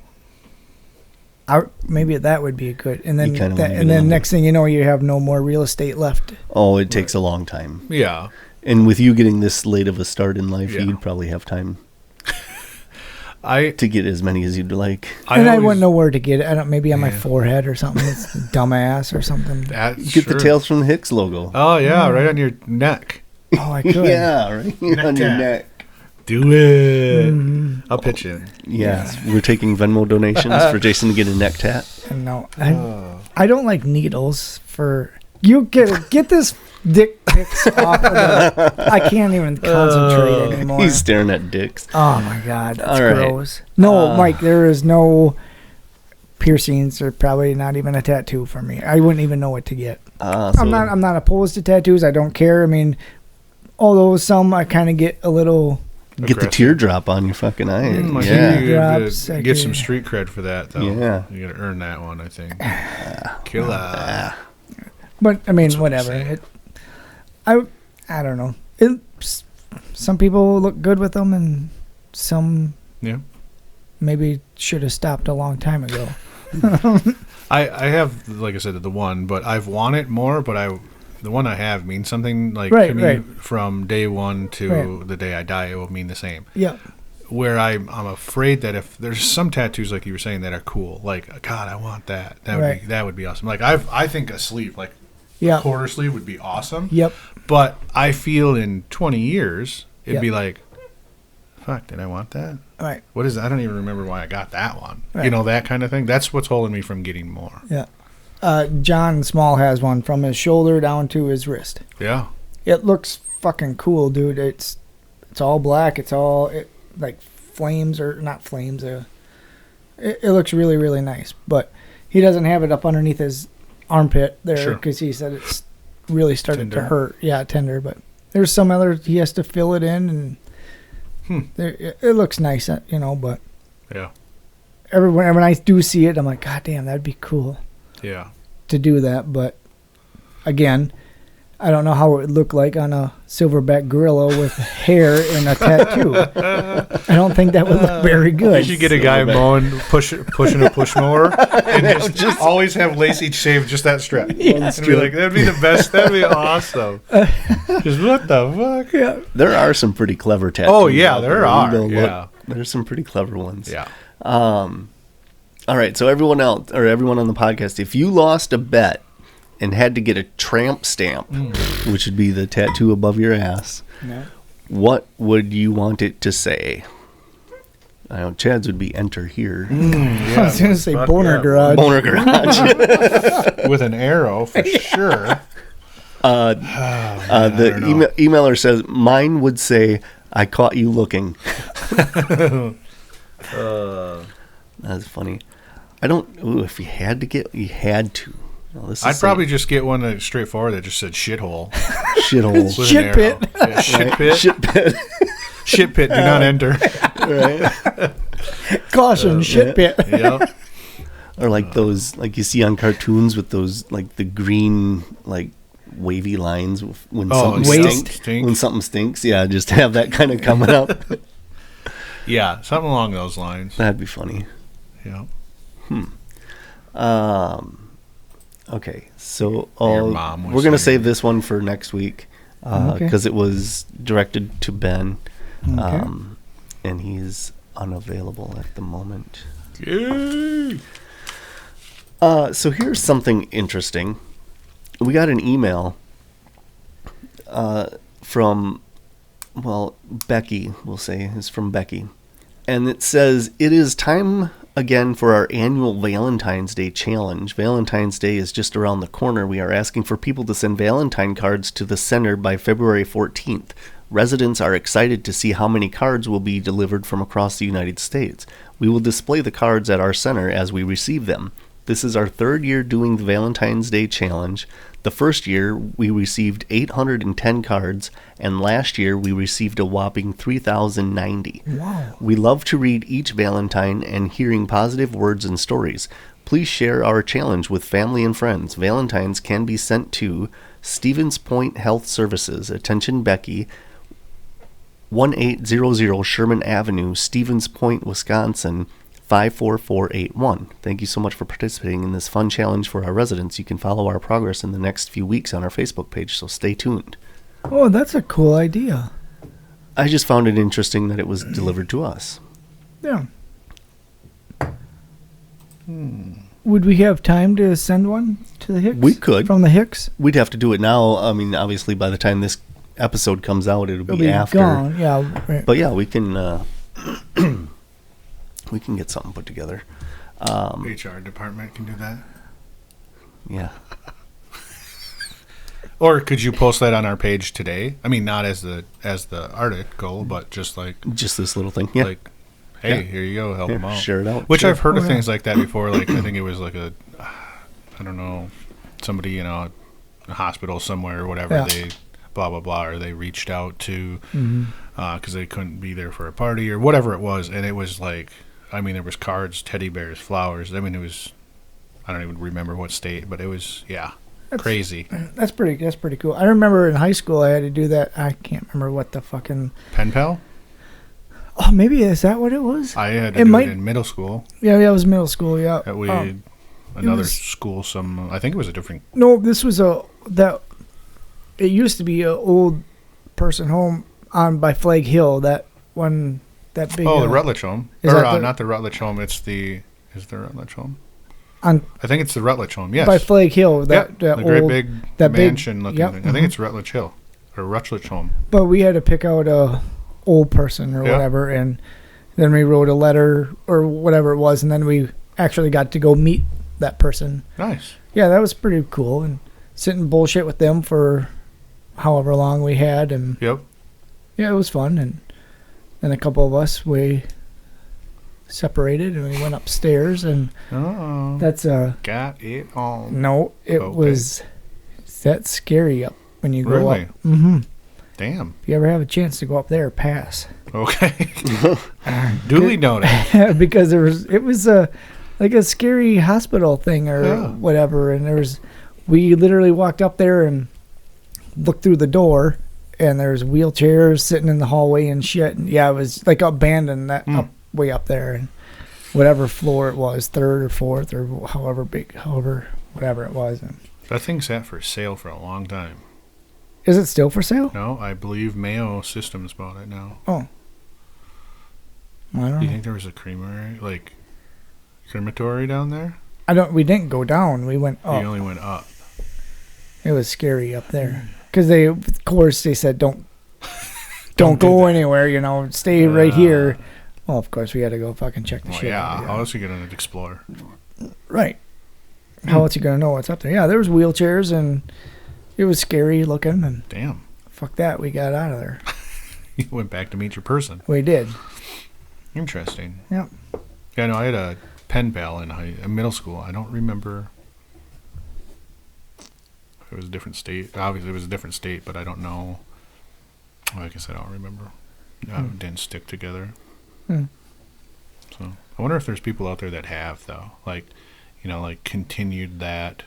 maybe that would be good, and then You kinda leave it and then on next thing you know, you have no more real estate left. Oh, it takes a long time. Yeah. And with you getting this late of a start in life, Yeah. you'd probably have time I to get as many as you'd like. And I always- wouldn't know where to get it. I don't. Maybe on my Yeah. forehead or something. It's dumbass or something. That's Get sure. the Tales from the Hicks logo. Oh, yeah, right on your neck. Oh, I could. Yeah, right on your tat. neck. Do it. Mhm. I'll pitch in. Yes, we're taking Venmo donations for Jason to get a neck tat. And no, I don't like needles. For you get this dick pics off of the. I can't even concentrate anymore. He's staring at dicks. Oh my god, that's All right. gross. No, Mike, there is no piercings, or probably not even a tattoo for me. I wouldn't even know what to get. I'm not opposed to tattoos. I don't care. I mean, although some I kind of get a little. Get the Aggressive. teardrop on your fucking eye. I Yeah. think you have Drops, to I get can- some street cred for that, though. Yeah. You gotta earn that one, I think. Killer. But I mean, That's what I'm whatever. saying. I don't know. Some people look good with them, and some Yeah. maybe should have stopped a long time ago. I have, like I said, the one, but I've wanted more, but the one I have means something, like, Right, to me, right. from day one to Right. the day I die, it will mean the same. Yeah. Where I'm afraid that if there's some tattoos, like you were saying, that are cool, like, God, I want that. Right. That would be awesome. Like, I think a sleeve, like Yeah. quarter sleeve, would be awesome. Yep. But I feel in 20 years, it'd Yep. be like, fuck, did I want that? Right. What is that? I don't even remember why I got that one. Right. You know, that kind of thing. That's what's holding me from getting more. Yeah. John Small has one from his shoulder down to his wrist. Yeah. It looks fucking cool, dude. It's all black. It's all like flames, or not flames. It looks really, really nice. But he doesn't have it up underneath his armpit there, Sure. because he said it's really started to Tender. hurt. Yeah, tender. But there's some other, he has to fill it in, and it looks nice, But Yeah. when I do see it, I'm like, God damn, that'd be cool Yeah. to do that. But again, I don't know how it would look like on a silverback gorilla with hair and a tattoo. I don't think that would look very You good. should get a guy mowing, pushing a push mower, and just always have Lacey shave just that strip. Yeah. And be like, that'd be the best. That'd be awesome. Just what the fuck? Yeah. There are some pretty clever tattoos. Oh, yeah, out there You are, go look. yeah. There's some pretty clever ones. Yeah. All right, so everyone else, or everyone on the podcast, if you lost a bet and had to get a tramp stamp, which would be the tattoo above your ass, No. what would you want it to say? I know Chad's would be enter here. I was going to say Fuck boner yeah. garage. Boner garage. With an arrow for sure. The don't know. emailer says, mine would say, I caught you looking. That's funny. I don't, if you had to. Well, this is I'd probably just get one that's straightforward that just said shithole. shithole. With Shit an arrow. Yeah, shit pit. Shit pit. Shit pit. Do not enter. Right? Caution, shit pit. Yep. Or like those, like you see on cartoons with those, like the green, like wavy lines when something waste. stinks. When something stinks, yeah, just have that kind of coming up. Yeah, something along those lines. That'd be funny. Yeah. Okay, so Your mom was we're gonna saying. save this one for next week Okay. because it was directed to Ben, Okay. and he's unavailable at the moment. Yay. So here's something interesting. We got an email from, well, Becky, we'll say. It's from Becky. And it says, it is time again for our annual Valentine's Day challenge. Valentine's Day is just around the corner. We are asking for people to send Valentine cards to the center by February 14th. Residents are excited to see how many cards will be delivered from across the United States. We will display the cards at our center as we receive them. This is our third year doing the Valentine's Day Challenge. The first year, we received 810 cards, and last year, we received a whopping 3,090. Wow. We love to read each Valentine and hearing positive words and stories. Please share our challenge with family and friends. Valentines can be sent to Stevens Point Health Services. Attention, Becky. 1800 Sherman Avenue, Stevens Point, Wisconsin, 54481. Thank you so much for participating in this fun challenge for our residents. You can follow our progress in the next few weeks on our Facebook page, so stay tuned. Oh, that's a cool idea. I just found it interesting that it was delivered to us. Yeah. Would we have time to send one to the Hicks? We could. From the Hicks? We'd have to do it now. I mean, obviously, by the time this episode comes out, it'll be after. Gone. Yeah. Right. But yeah, we can we can get something put together. HR department can do that. Yeah. Or could you post that on our page today? I mean, not as the article, but just this little thing. Yeah. Like, hey, Yeah. here you go, help Yeah, them out. share it out. Which Sure. I've heard of yeah. things like that before. Like, I think it was like I don't know, somebody in a hospital somewhere or whatever. Yeah. They blah blah blah, or they reached out to Mm-hmm. because they couldn't be there for a party or whatever it was, and it was like, I mean, there was cards, teddy bears, flowers. I mean, it was, I don't even remember what state, but it was crazy. That's pretty cool. I remember in high school I had to do that. I can't remember what the fucking. Pen pal? Oh, maybe is that what it was? I had to It do might- it in middle school. Yeah, it was middle school. Yeah. That we Oh. another was- school. I think it was a different. No, this was it used to be a old person home on by Flag Hill. That big. Oh, the Rutledge home. is Or that the- not the Rutledge home. It's the. Is the Rutledge home? on I think it's the Rutledge home. Yes. by Flag Hill. That the old, great big that big- mansion looking yep, thing. I think it's Rutledge Hill or Rutledge home. But we had to pick out a old person or Yeah. whatever, and then we wrote a letter or whatever it was, and then we actually got to go meet that person. Nice. Yeah, that was pretty cool, and sit and bullshit with them for however long we had, and Yep. yeah, it was fun. And then a couple of us, we separated and we went upstairs, and Oh. that's Got it on. no, it Okay. was that's scary up when you go Really? up. Mm-hmm. Damn. If you ever have a chance to go up there, pass. Okay. Duly noted. Because it was like a scary hospital thing or Yeah. whatever, and we literally walked up there and looked through the door, and there's wheelchairs sitting in the hallway and shit. And yeah, it was like abandoned that up way up there, and whatever floor it was, third or fourth or however whatever it was. And That thing sat for sale for a long time. is it still for sale? No, I believe Mayo Systems bought it now. Oh, I don't Do you know. think there was a crematory down there? We didn't go down. We went You up. only went up. It was scary up there because of course, they said don't Don't do go that. anywhere. Stay right here. Well, of course, we had to go fucking check the Well, shit. yeah. out. How else are you going to explore? Right. How else you gonna know what's up there? Yeah, there was wheelchairs and it was scary looking. And Damn. fuck that, we got out of there. You went back to meet your person. We did. Interesting. Yep. Yeah, no, I had a pen pal in middle school. I don't remember. It was a different state. Obviously, it was a different state, but I don't know. Well, I guess I don't remember. It didn't stick together. Hmm. So I wonder if there's people out there that have though, like, like continued that.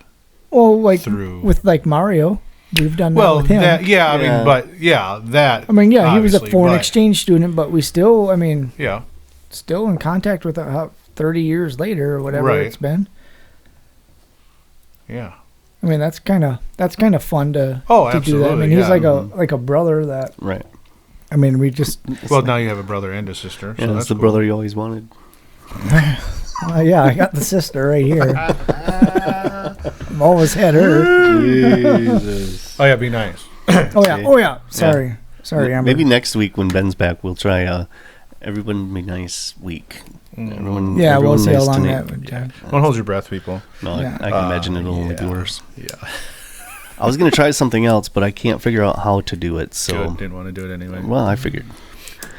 Well, like Through- with like Mario, we've done that Well, with him. I Yeah. mean, but yeah, that. I mean, yeah, he was a obviously, foreign but- exchange student, but we still, I mean, Yeah. still in contact with 30 years later or whatever Right. it's been. Yeah. I mean, that's kind of fun to Oh, to do that. I absolutely, mean, he's yeah. like a brother that. Right. I mean, we just Well, now you have a brother and a sister. Yeah, So that's the cool. brother you always wanted. yeah, I got the sister right here. I've always had her. Jesus. Oh yeah, be nice. Oh yeah. Sorry, Amber. Maybe next week when Ben's back, we'll try everyone be nice week. Everyone, Yeah, we'll everyone see how nice long tonight. that would take. Don't hold your breath, people. No, Yeah. I can imagine it'll only be yeah. worse. Yeah. I was gonna try something else, but I can't figure out how to do it. So, Good. Didn't want to do it anyway. well, I figured.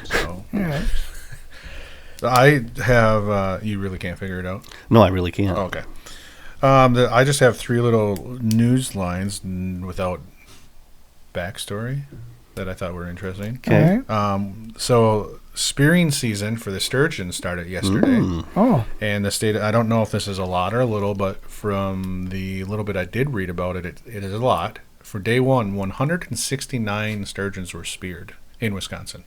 So. Yeah. I have. You really can't figure it out. No, I really can't. Okay. I just have 3 little news lines without backstory that I thought were interesting. Okay. All right. So spearing season for the sturgeon started yesterday. Oh, And the state, I don't know if this is a lot or a little, but from the little bit I did read about it, it is a lot. For day one, 169 sturgeons were speared in Wisconsin.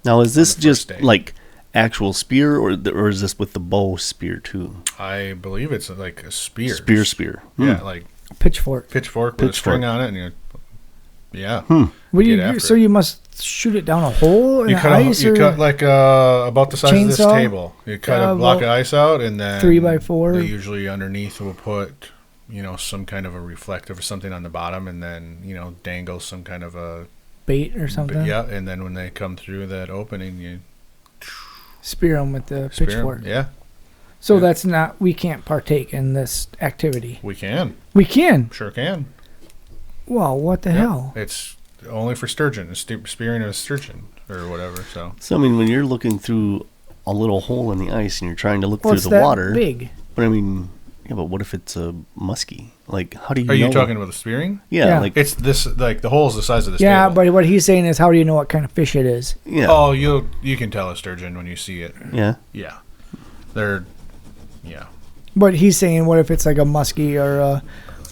Now, is this the first just day. like actual spear, or is this with the bow spear too? I believe it's like a spear. Spear. Yeah, like pitchfork. pitchfork with a Pitchfork. string on it. And yeah. Well, Get after so it. you must shoot it down a hole in You the cut, ice, you or cut like about the size of this chainsaw? table. You cut a block of about ice out, and then 3x4. They usually underneath will put, some kind of a reflective or something on the bottom, and then dangle some kind of a bait or something. yeah. And then when they come through that opening, you Spear them with the spear 'em. pitchfork. Yeah, So Yeah. that's not. We can't partake in this activity. we can, We can. sure can. Well, what the hell? It's only for sturgeon. It's spearing of a sturgeon or whatever. So So I mean, when you're looking through a little hole in the ice and you're trying to look Well, through it's the that water, big. but I mean, yeah, but what if it's a muskie? Like, how do you? are you know? talking about the spearing? Yeah, Yeah. like It's this like the hole's the size of this Yeah, table. but what he's saying is, how do you know what kind of fish it is? yeah, Oh, you can tell a sturgeon when you see it. yeah. Yeah, they're yeah. But he's saying, what if it's like a muskie or a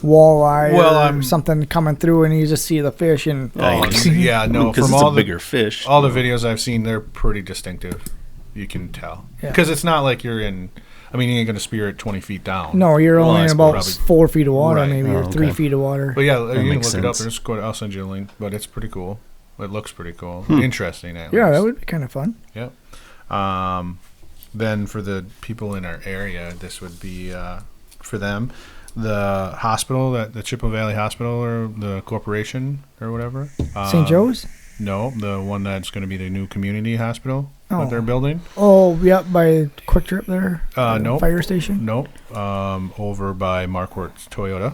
walleye Well, or something coming through, and you just see the fish and Oh, yeah, no. Because From it's all a the bigger fish. all the videos I've seen, they're pretty distinctive. You can tell Yeah. because it's not like you're in. I mean, you ain't gonna spear it 20 feet down. no, you're Well, only I in suppose about 4 feet of water, Right. maybe, or Oh, 3 okay. feet of water. But yeah, you can look makes it up. sense. Just I'll send you a link. But it's pretty cool. It looks pretty cool. Hmm. Interesting. At Yeah, least. that would be kind of fun. Yep. Then for the people in our area, this would be for them. The hospital, the Chippewa Valley Hospital, or the corporation, or whatever. St. Joe's? No, the one that's going to be the new community hospital Oh. that they're building. Oh, yeah, by Quick Trip there? The Nope. Fire station? Nope. Over by Markworth's Toyota.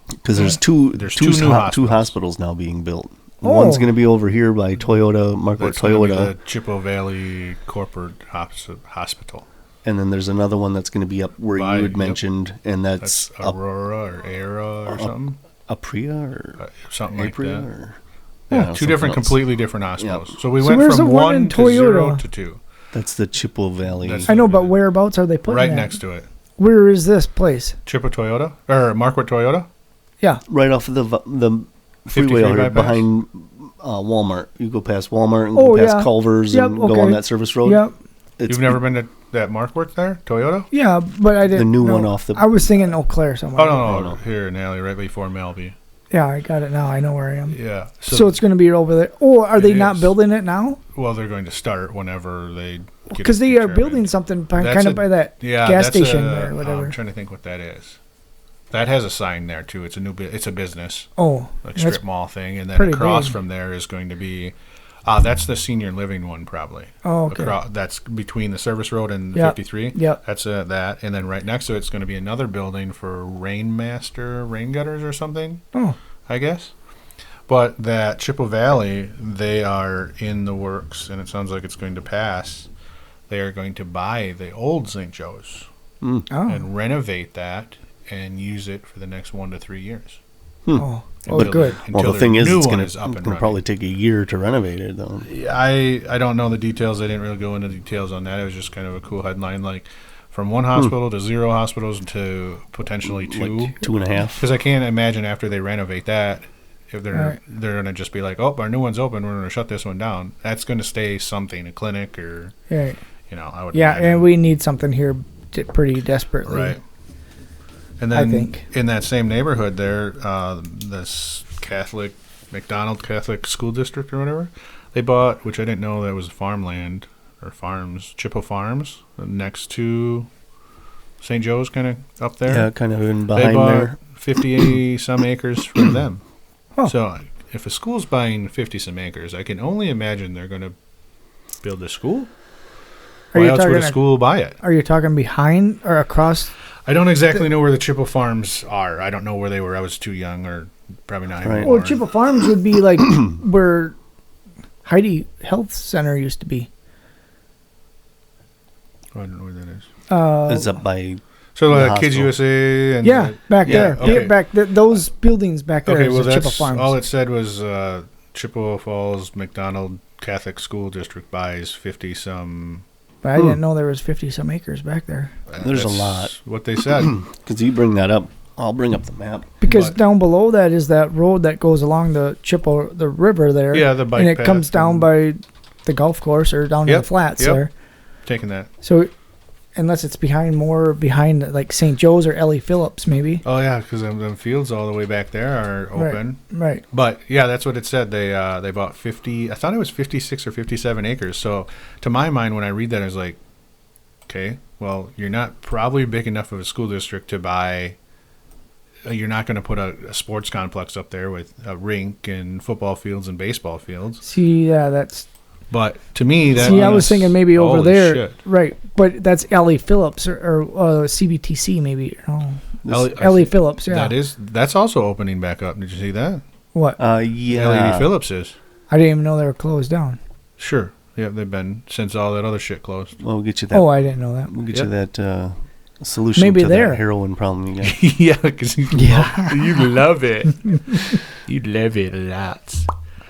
Because there's two new two hospitals now being built. Oh. One's going to be over here by Toyota, Markworth That's gonna be Toyota, the Chippewa Valley Corporate Hospital. and then there's another one that's going to be up where By- you had yep. mentioned, and That's that's up Aurora or Era or something. Apria or Something like Apria that. or Yeah, something two different, else. completely different hospitals. Yep. So we So went where's from the one 1 in to 0 Toyota? to 2. That's the Chippewa Valley. That's- I know, but whereabouts are they putting Right that? next to it. Where is this place? Chippewa Toyota? Or Markworth Toyota? Yeah. right off of the 53 freeway out here bypass? behind Walmart. You go past Walmart and Oh, go past yeah. Culver's Yep, and go okay. on that service road. Yep. It's You've never been to that Markworth there? Toyota? Yeah, but I didn't. the new know. one off the. I was thinking Eau Claire somewhere. Oh, no, no. Here in Alley, right before Melby. Yeah, I got it now. I know where I am. Yeah. So it's going to be over there. Oh, are they It not is. building it now? Well, they're going to start whenever they get Because it they are determined. building something That's kind a- of by that Yeah, gas that's station a- there, or whatever. I'm trying to think what that is. That has a sign there too. It's a new. It's a business, Oh, like that's strip mall thing, and then pretty across big. from there is going to be. That's the senior living one, probably. oh, okay. That's between the service road and Yep. 53. Yep. That's that, and then right next to it's going to be another building for Rainmaster rain gutters or something, Oh, I guess. But that Chippewa Valley, they are in the works, and it sounds like it's going to pass. They are going to buy the old St. Joe's Mm. oh, and renovate that and use it for the next 1 to 3 years. oh, oh, Until good. the- Well, until the thing is, new it's one going is up and to running. probably take a year to renovate it, though. I don't know the details. I didn't really go into details on that. It was just kind of a cool headline, like from one hospital to 0 hospitals to potentially 2. Like 2.5. Because I can't imagine after they renovate that, if they're Right. they're gonna just be like, oh, our new one's open, we're gonna shut this one down. That's gonna stay something, a clinic or Yeah, I would yeah, imagine. and we need something here pretty desperately. right. And I then think. in that same neighborhood there, this McDonald Catholic School District or whatever, they bought, which I didn't know that was farmland or farms, Chippewa Farms, next to St. Joe's, kind of up there. Yeah, kind of in They behind bought there. 50 some acres for them. Huh. So if a school's buying 50 some acres, I can only imagine they're going to build a school. Are Why you else would a talking? school buy it? Are you talking behind or across? I don't exactly know where the Chippewa Farms are. I don't know where they were. I was too young, or probably not Right. anymore. Well, Chippewa Farms would be like where Heidi Health Center used to be. I don't know where that is. It's up by So The Kids hospital. USA and Yeah, back yeah, there. okay. Those buildings back there. Okay, is well the Chippewa that's Farms. all it said was Chippewa Falls McDonald Catholic School District buys 50 some. But I didn't know there was 50 some acres back there. There's a That's lot. What they said. Because you bring that up, I'll bring up the map. Because But- down below that is that road that goes along the river there. Yeah, the bike and it path comes down and- by the golf course or down in the Yep, flats yep. there. Taking that. So, unless it's behind like St. Joe's or Ellie Phillips, maybe. Oh yeah, because them fields all the way back there are open. Right. But yeah, that's what it said. They bought 50. I thought it was 56 or 57 acres. So to my mind, when I read that, I was like, okay, well, you're not probably big enough of a school district to buy. You're not going to put a sports complex up there with a rink and football fields and baseball fields. See, yeah, that's. But to me, that See, I was thinking maybe over holy there. shit. Right. But that's Ellie Phillips or CBTC, maybe. Oh, Ellie- Ellie Phillips, yeah. That's also opening back up. Did you see that? What? Yeah. Lady Phillips is. I didn't even know they were closed down. Sure. Yeah, they've been since all that other shit closed. Well, we'll get you that. Oh, I didn't know that. We'll get Yep. you that solution Maybe to there. that heroin problem you got. Yeah, because you love it. You love it lots.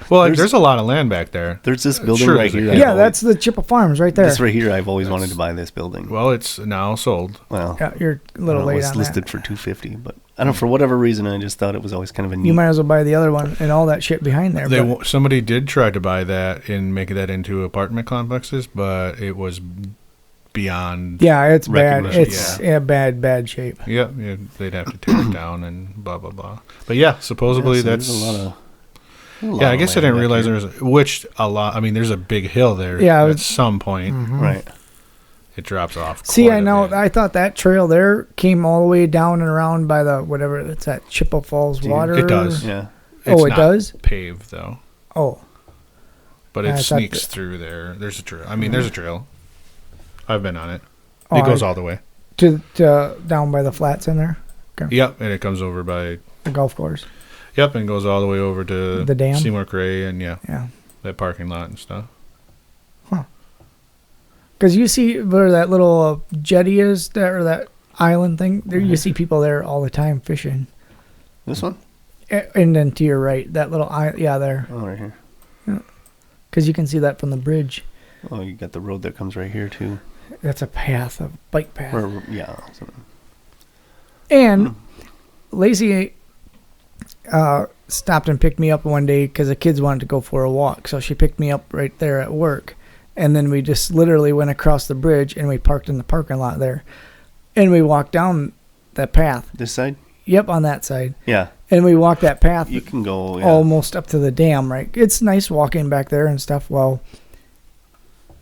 Well, there's a lot of land back there. There's this building Sure right there's a here. couple. Yeah, that's the Chippewa Farms right there. This right here. I've always wanted to buy this building. Well, it's now sold. Well, Yeah, you're a little it late was on listed that. for $250, but I don't know, for whatever reason, I just thought it was always kind of a neat. You might as well buy the other one and all that shit behind there. but- Somebody did try to buy that and make that into apartment complexes, but it was beyond. yeah, it's bad. Recognition, It's bad shape. Yeah, they'd have to tear it down and blah blah blah. But yeah, supposedly Yeah, so that's there's a lot of. Yeah, I guess I didn't realize there was a lot. I mean, there's a big hill there. Yeah, at some point Right. it drops off. See, quite I a know. bit. I thought that trail there came all the way down and around by the whatever it's at Chippewa Falls water. It does. Yeah. It's Oh, it not does? paved though, Oh, but I it thought sneaks through there. There's a trail. I mean, there's a trail. I've been on it. Oh, It goes all the way. to down by the flats in there, Yep, and it comes over by. the golf course. Yep, and goes all the way over to The dam? Seymour Cray, and yeah, Yeah, that parking lot and stuff. because you see where that little jetty is there, or that island thing. There, you see people there all the time fishing. This one? And then to your right, that little yeah, there, Oh, right here. because you can see that from the bridge. Oh, you got the road that comes right here too. That's a path, a bike path. Yeah. And Lacey stopped and picked me up one day because the kids wanted to go for a walk. So she picked me up right there at work. And then we just literally went across the bridge and we parked in the parking lot there. And we walked down that path. This side? Yep, on that side. Yeah. And we walked that path You can go. Yeah. almost up to the dam, right? It's nice walking back there and stuff. Well,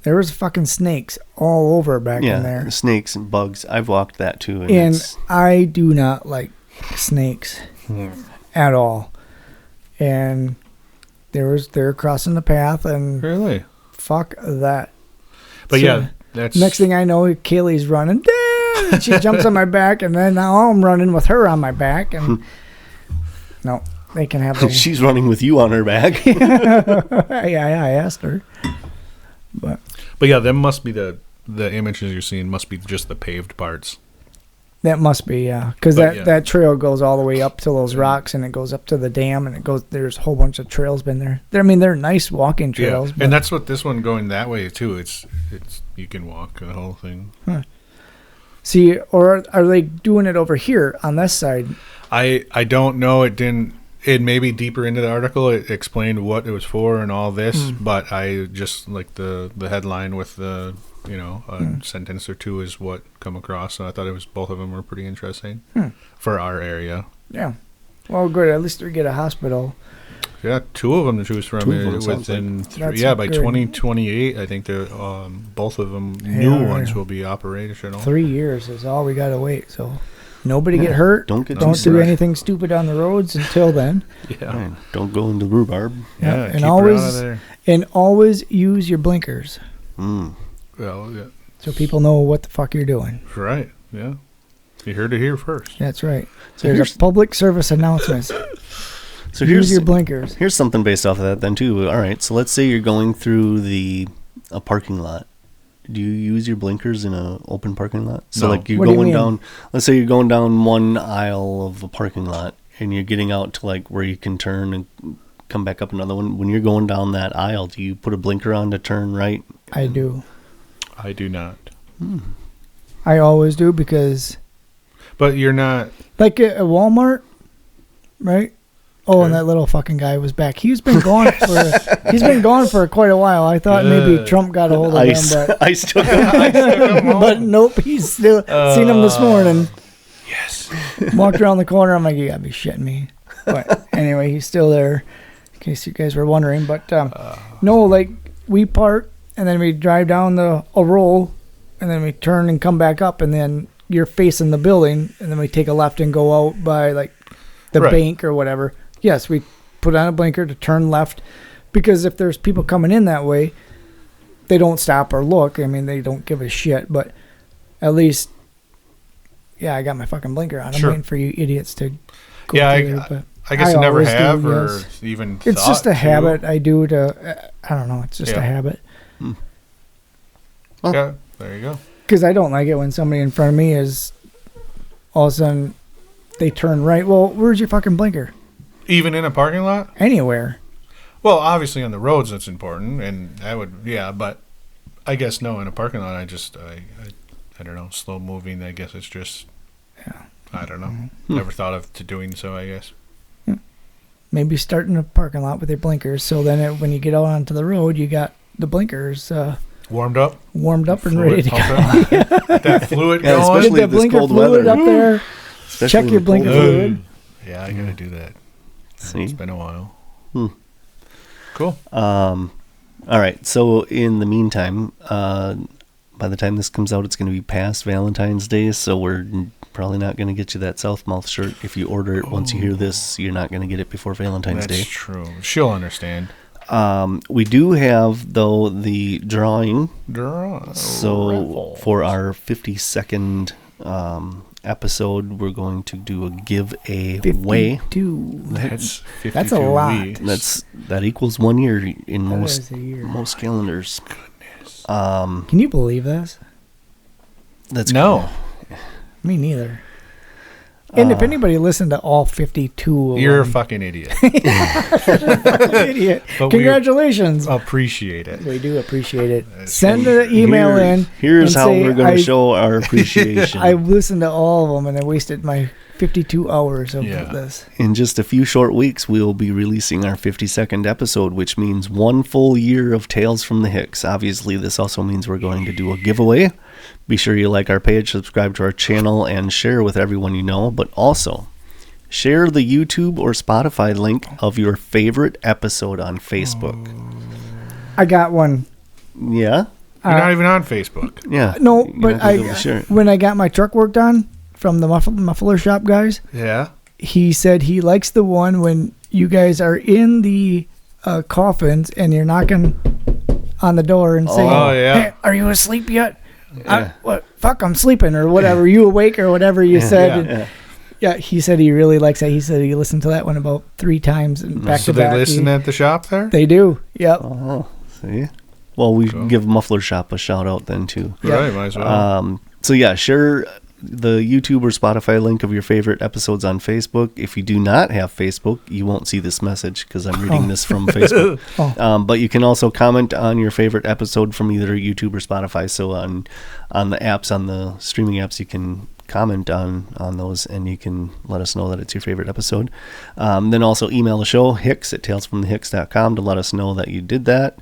there was fucking snakes all over back in there. Snakes and bugs. I've walked that too. And, And it's, I do not like snakes at all. And they're crossing the path, and Really? fuck that. But So, yeah, that's next thing I know, Kaylee's running. Dad! And she jumps on my back, and then now I'm running with her on my back. And no, they can have those. she's running with you on her back. I asked her. But yeah, them must be the images you're seeing must be just the paved parts. that must be, yeah. Because But, yeah. that trail goes all the way up to those rocks, and it goes up to the dam, and there's a whole bunch of trails been there. I mean, they're nice walking trails. Yeah, but and that's what this one going that way too. It's you can walk the whole thing. see, or are they doing it over here on this side? I don't know. It didn't. It may be deeper into the article. It explained what it was for and all this, but I just like the headline with the sentence or two is what come across. So I thought both of them were pretty interesting for our area. Yeah. Well, good. At least we get a hospital. Yeah, two of them to choose from. Two of them, sounds Within That's by good. 2028, I think they're both of them new Yeah. ones will be operational. 3 years is all we gotta wait. So nobody get hurt. Don't get Don't too do sick. anything stupid on the roads until then. Yeah, Right. Don't go into rhubarb. Yeah, and keep her always- out of there. And always use your blinkers Mm. Well, yeah, so people know what the fuck you're doing. right. Yeah, you heard it here first. That's right. So There's here's a public service announcement. so Use here's your blinkers. here's something based off of that then too. All right. So let's say you're going through a parking lot, Do you use your blinkers in a open parking lot? So No. like you're What do you going mean? down, let's say you're going down one aisle of a parking lot and you're getting out to like where you can turn and come back up another one. When you're going down that aisle, do you put a blinker on to turn right? I do. I do not. I always do because, But you're not. like at Walmart, right? Oh, and Okay. that little fucking guy was back. He's been gone for quite a while. I thought maybe Good. Trump got a hold of him, but I still got but nope. He's still seen him this morning. Yes. Walked around the corner. I'm like, you gotta be shitting me. But anyway, he's still there. In case you guys were wondering, but no, like we park and then we drive down a roll, and then we turn and come back up, and then you're facing the building, and then we take a left and go out by like the Right. bank or whatever. Yes, we put on a blinker to turn left, because if there's people coming in that way, they don't stop or look. I mean, they don't give a shit, but at least, yeah, I got my fucking blinker on. I'm Sure. waiting for you idiots to go Yeah, through it, but I guess I never always do, have or yes. even it's thought just a to. habit I do to, I don't know, it's just a Yeah. habit. Yeah, there you go. Because I don't like it when somebody in front of me is, all of a sudden, they turn right. Well, where's your fucking blinker? Even in a parking lot? Anywhere. Well, obviously on the roads that's important, and I would, yeah, but I guess no, in a parking lot, I don't know, slow moving. I guess it's just, Yeah. I don't know. Never thought of to doing so. I guess. Maybe start in a parking lot with your blinkers, so then when you get out onto the road, you got the blinkers Warmed up, warmed up and fluid ready to go. pumping. That fluid Yeah, going. especially Get the this blinker cold fluid weather. up there. Especially Check in your the blinker cold weather. fluid. Yeah, I gotta do that. See? It's been a while. Hmm. Cool. All right. So in the meantime, by the time this comes out, it's going to be past Valentine's Day. So we're probably not going to get you that Southmouth shirt. If you order it once you hear this, you're not going to get it before Valentine's That's Day. true. She'll understand. We do have, though, the drawing. Raffle. So for our 52nd episode, we're going to do a giveaway. 52. That's 52 That's a lot. weeks. That equals 1 year in That most is a year. most calendars. Goodness. Can you believe this? That's No. Me neither. And if anybody listened to all 52 of You're a them, fucking idiot. idiot. But we- Congratulations. Appreciate it. We do appreciate it. That's Send cool. an email in. Here's and how say, we're going I- to show our appreciation. I listened to all of them, and I wasted my 52 hours of Yeah. this. In just a few short weeks, we will be releasing our 52nd episode, which means 1 full year of Tales from the Hicks. Obviously, this also means we're going to do a giveaway. Be sure you like our page, subscribe to our channel, and share with everyone you know. But also, share the YouTube or Spotify link of your favorite episode on Facebook. I got one. Yeah? You're not even on Facebook. Yeah. No, You're but not gonna be able to share it. when I got my truck worked on from the muffler shop guys, Yeah. he said he likes the one when you guys are in the coffins and you're knocking on the door and saying, Oh, yeah. "Hey, are you asleep yet?" Yeah. What? Fuck, I'm sleeping or whatever. You awake or whatever you said. Yeah. And- Yeah. yeah, he said he really likes that. He said he listened to that one about 3 times and back So to they back. listen at the shop there? They do. Yep. Oh, see? Well, we Cool. give Muffler Shop a shout out then, too. Yeah. Right, might as well. So yeah, share the YouTube or Spotify link of your favorite episodes on Facebook. If you do not have Facebook, you won't see this message because I'm reading this from Facebook. But you can also comment on your favorite episode from either YouTube or Spotify. So on the apps, on the streaming apps, you can comment on those and you can let us know that it's your favorite episode. Then also email the show, Hicks at talesfromthehicks.com, to let us know that you did that.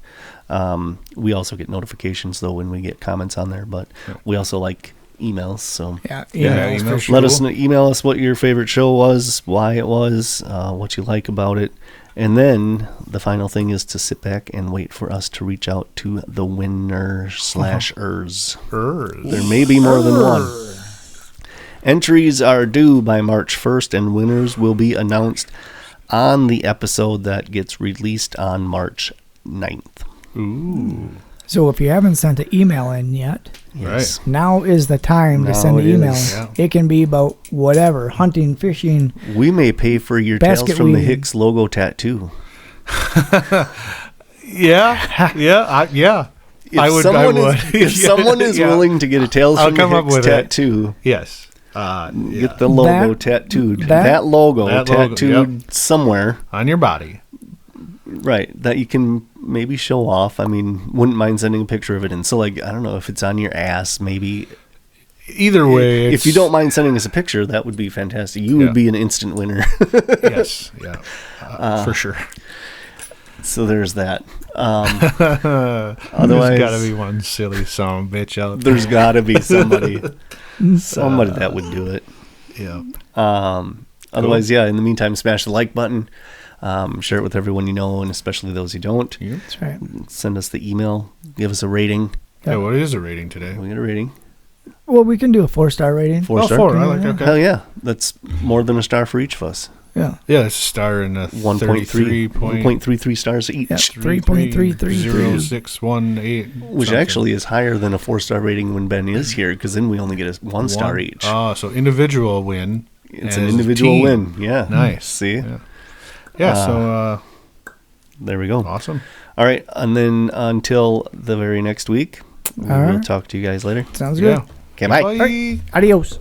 We also get notifications though when we get comments on there, but we also like emails. So Yeah. Yeah, emails for emails. sure. let us know, email us what your favorite show was, why it was, what you like about it. And then the final thing is to sit back and wait for us to reach out to the winner/ers. There may be more than one. Entries are due by March 1st, and winners will be announced on the episode that gets released on March 9th. Ooh. So if you haven't sent an email in yet, Yes. now is the time to Now send an it email. is, yeah. It can be about whatever, hunting, fishing. We may pay for your Tales Basket from the weaving. Hicks logo tattoo. Yeah. Yeah. Yeah. if someone is willing to get a Tales I'll from come the up Hicks with it. tattoo, Yes. get the logo tattooed. That logo tattooed somewhere on your body. Right, that you can maybe show off. I mean, wouldn't mind sending a picture of it. And so, like, I don't know if it's on your ass, maybe. Either way, if you don't mind sending us a picture, that would be fantastic. You would be an instant winner. Yes, for sure. So there's that. Otherwise, there's got to be one silly son of a bitch out there. There's got to be somebody that would do it. Yeah. Otherwise, in the meantime, smash the like button. Share it with everyone you know, and especially those you don't. Yep. That's right. Send us the email. Give us a rating. Yeah, what is a rating today? We got a rating. Well, we can do a 4-star rating. 4-star? 4. I like okay. Hell yeah. That's more than a star for each of us. Yeah. Yeah, it's a star and a 1.33 stars each. Yeah, 3.333. 0618. Which actually is higher than a 4-star rating when Ben is here, because then we only get a 1-star each. Oh, so individual win. It's an individual win. Yeah. Nice. See? Yeah, so there we go. Awesome. All right. And then until the very next week, we'll right. talk to you guys later. Sounds good. Okay, bye. Right. Adios.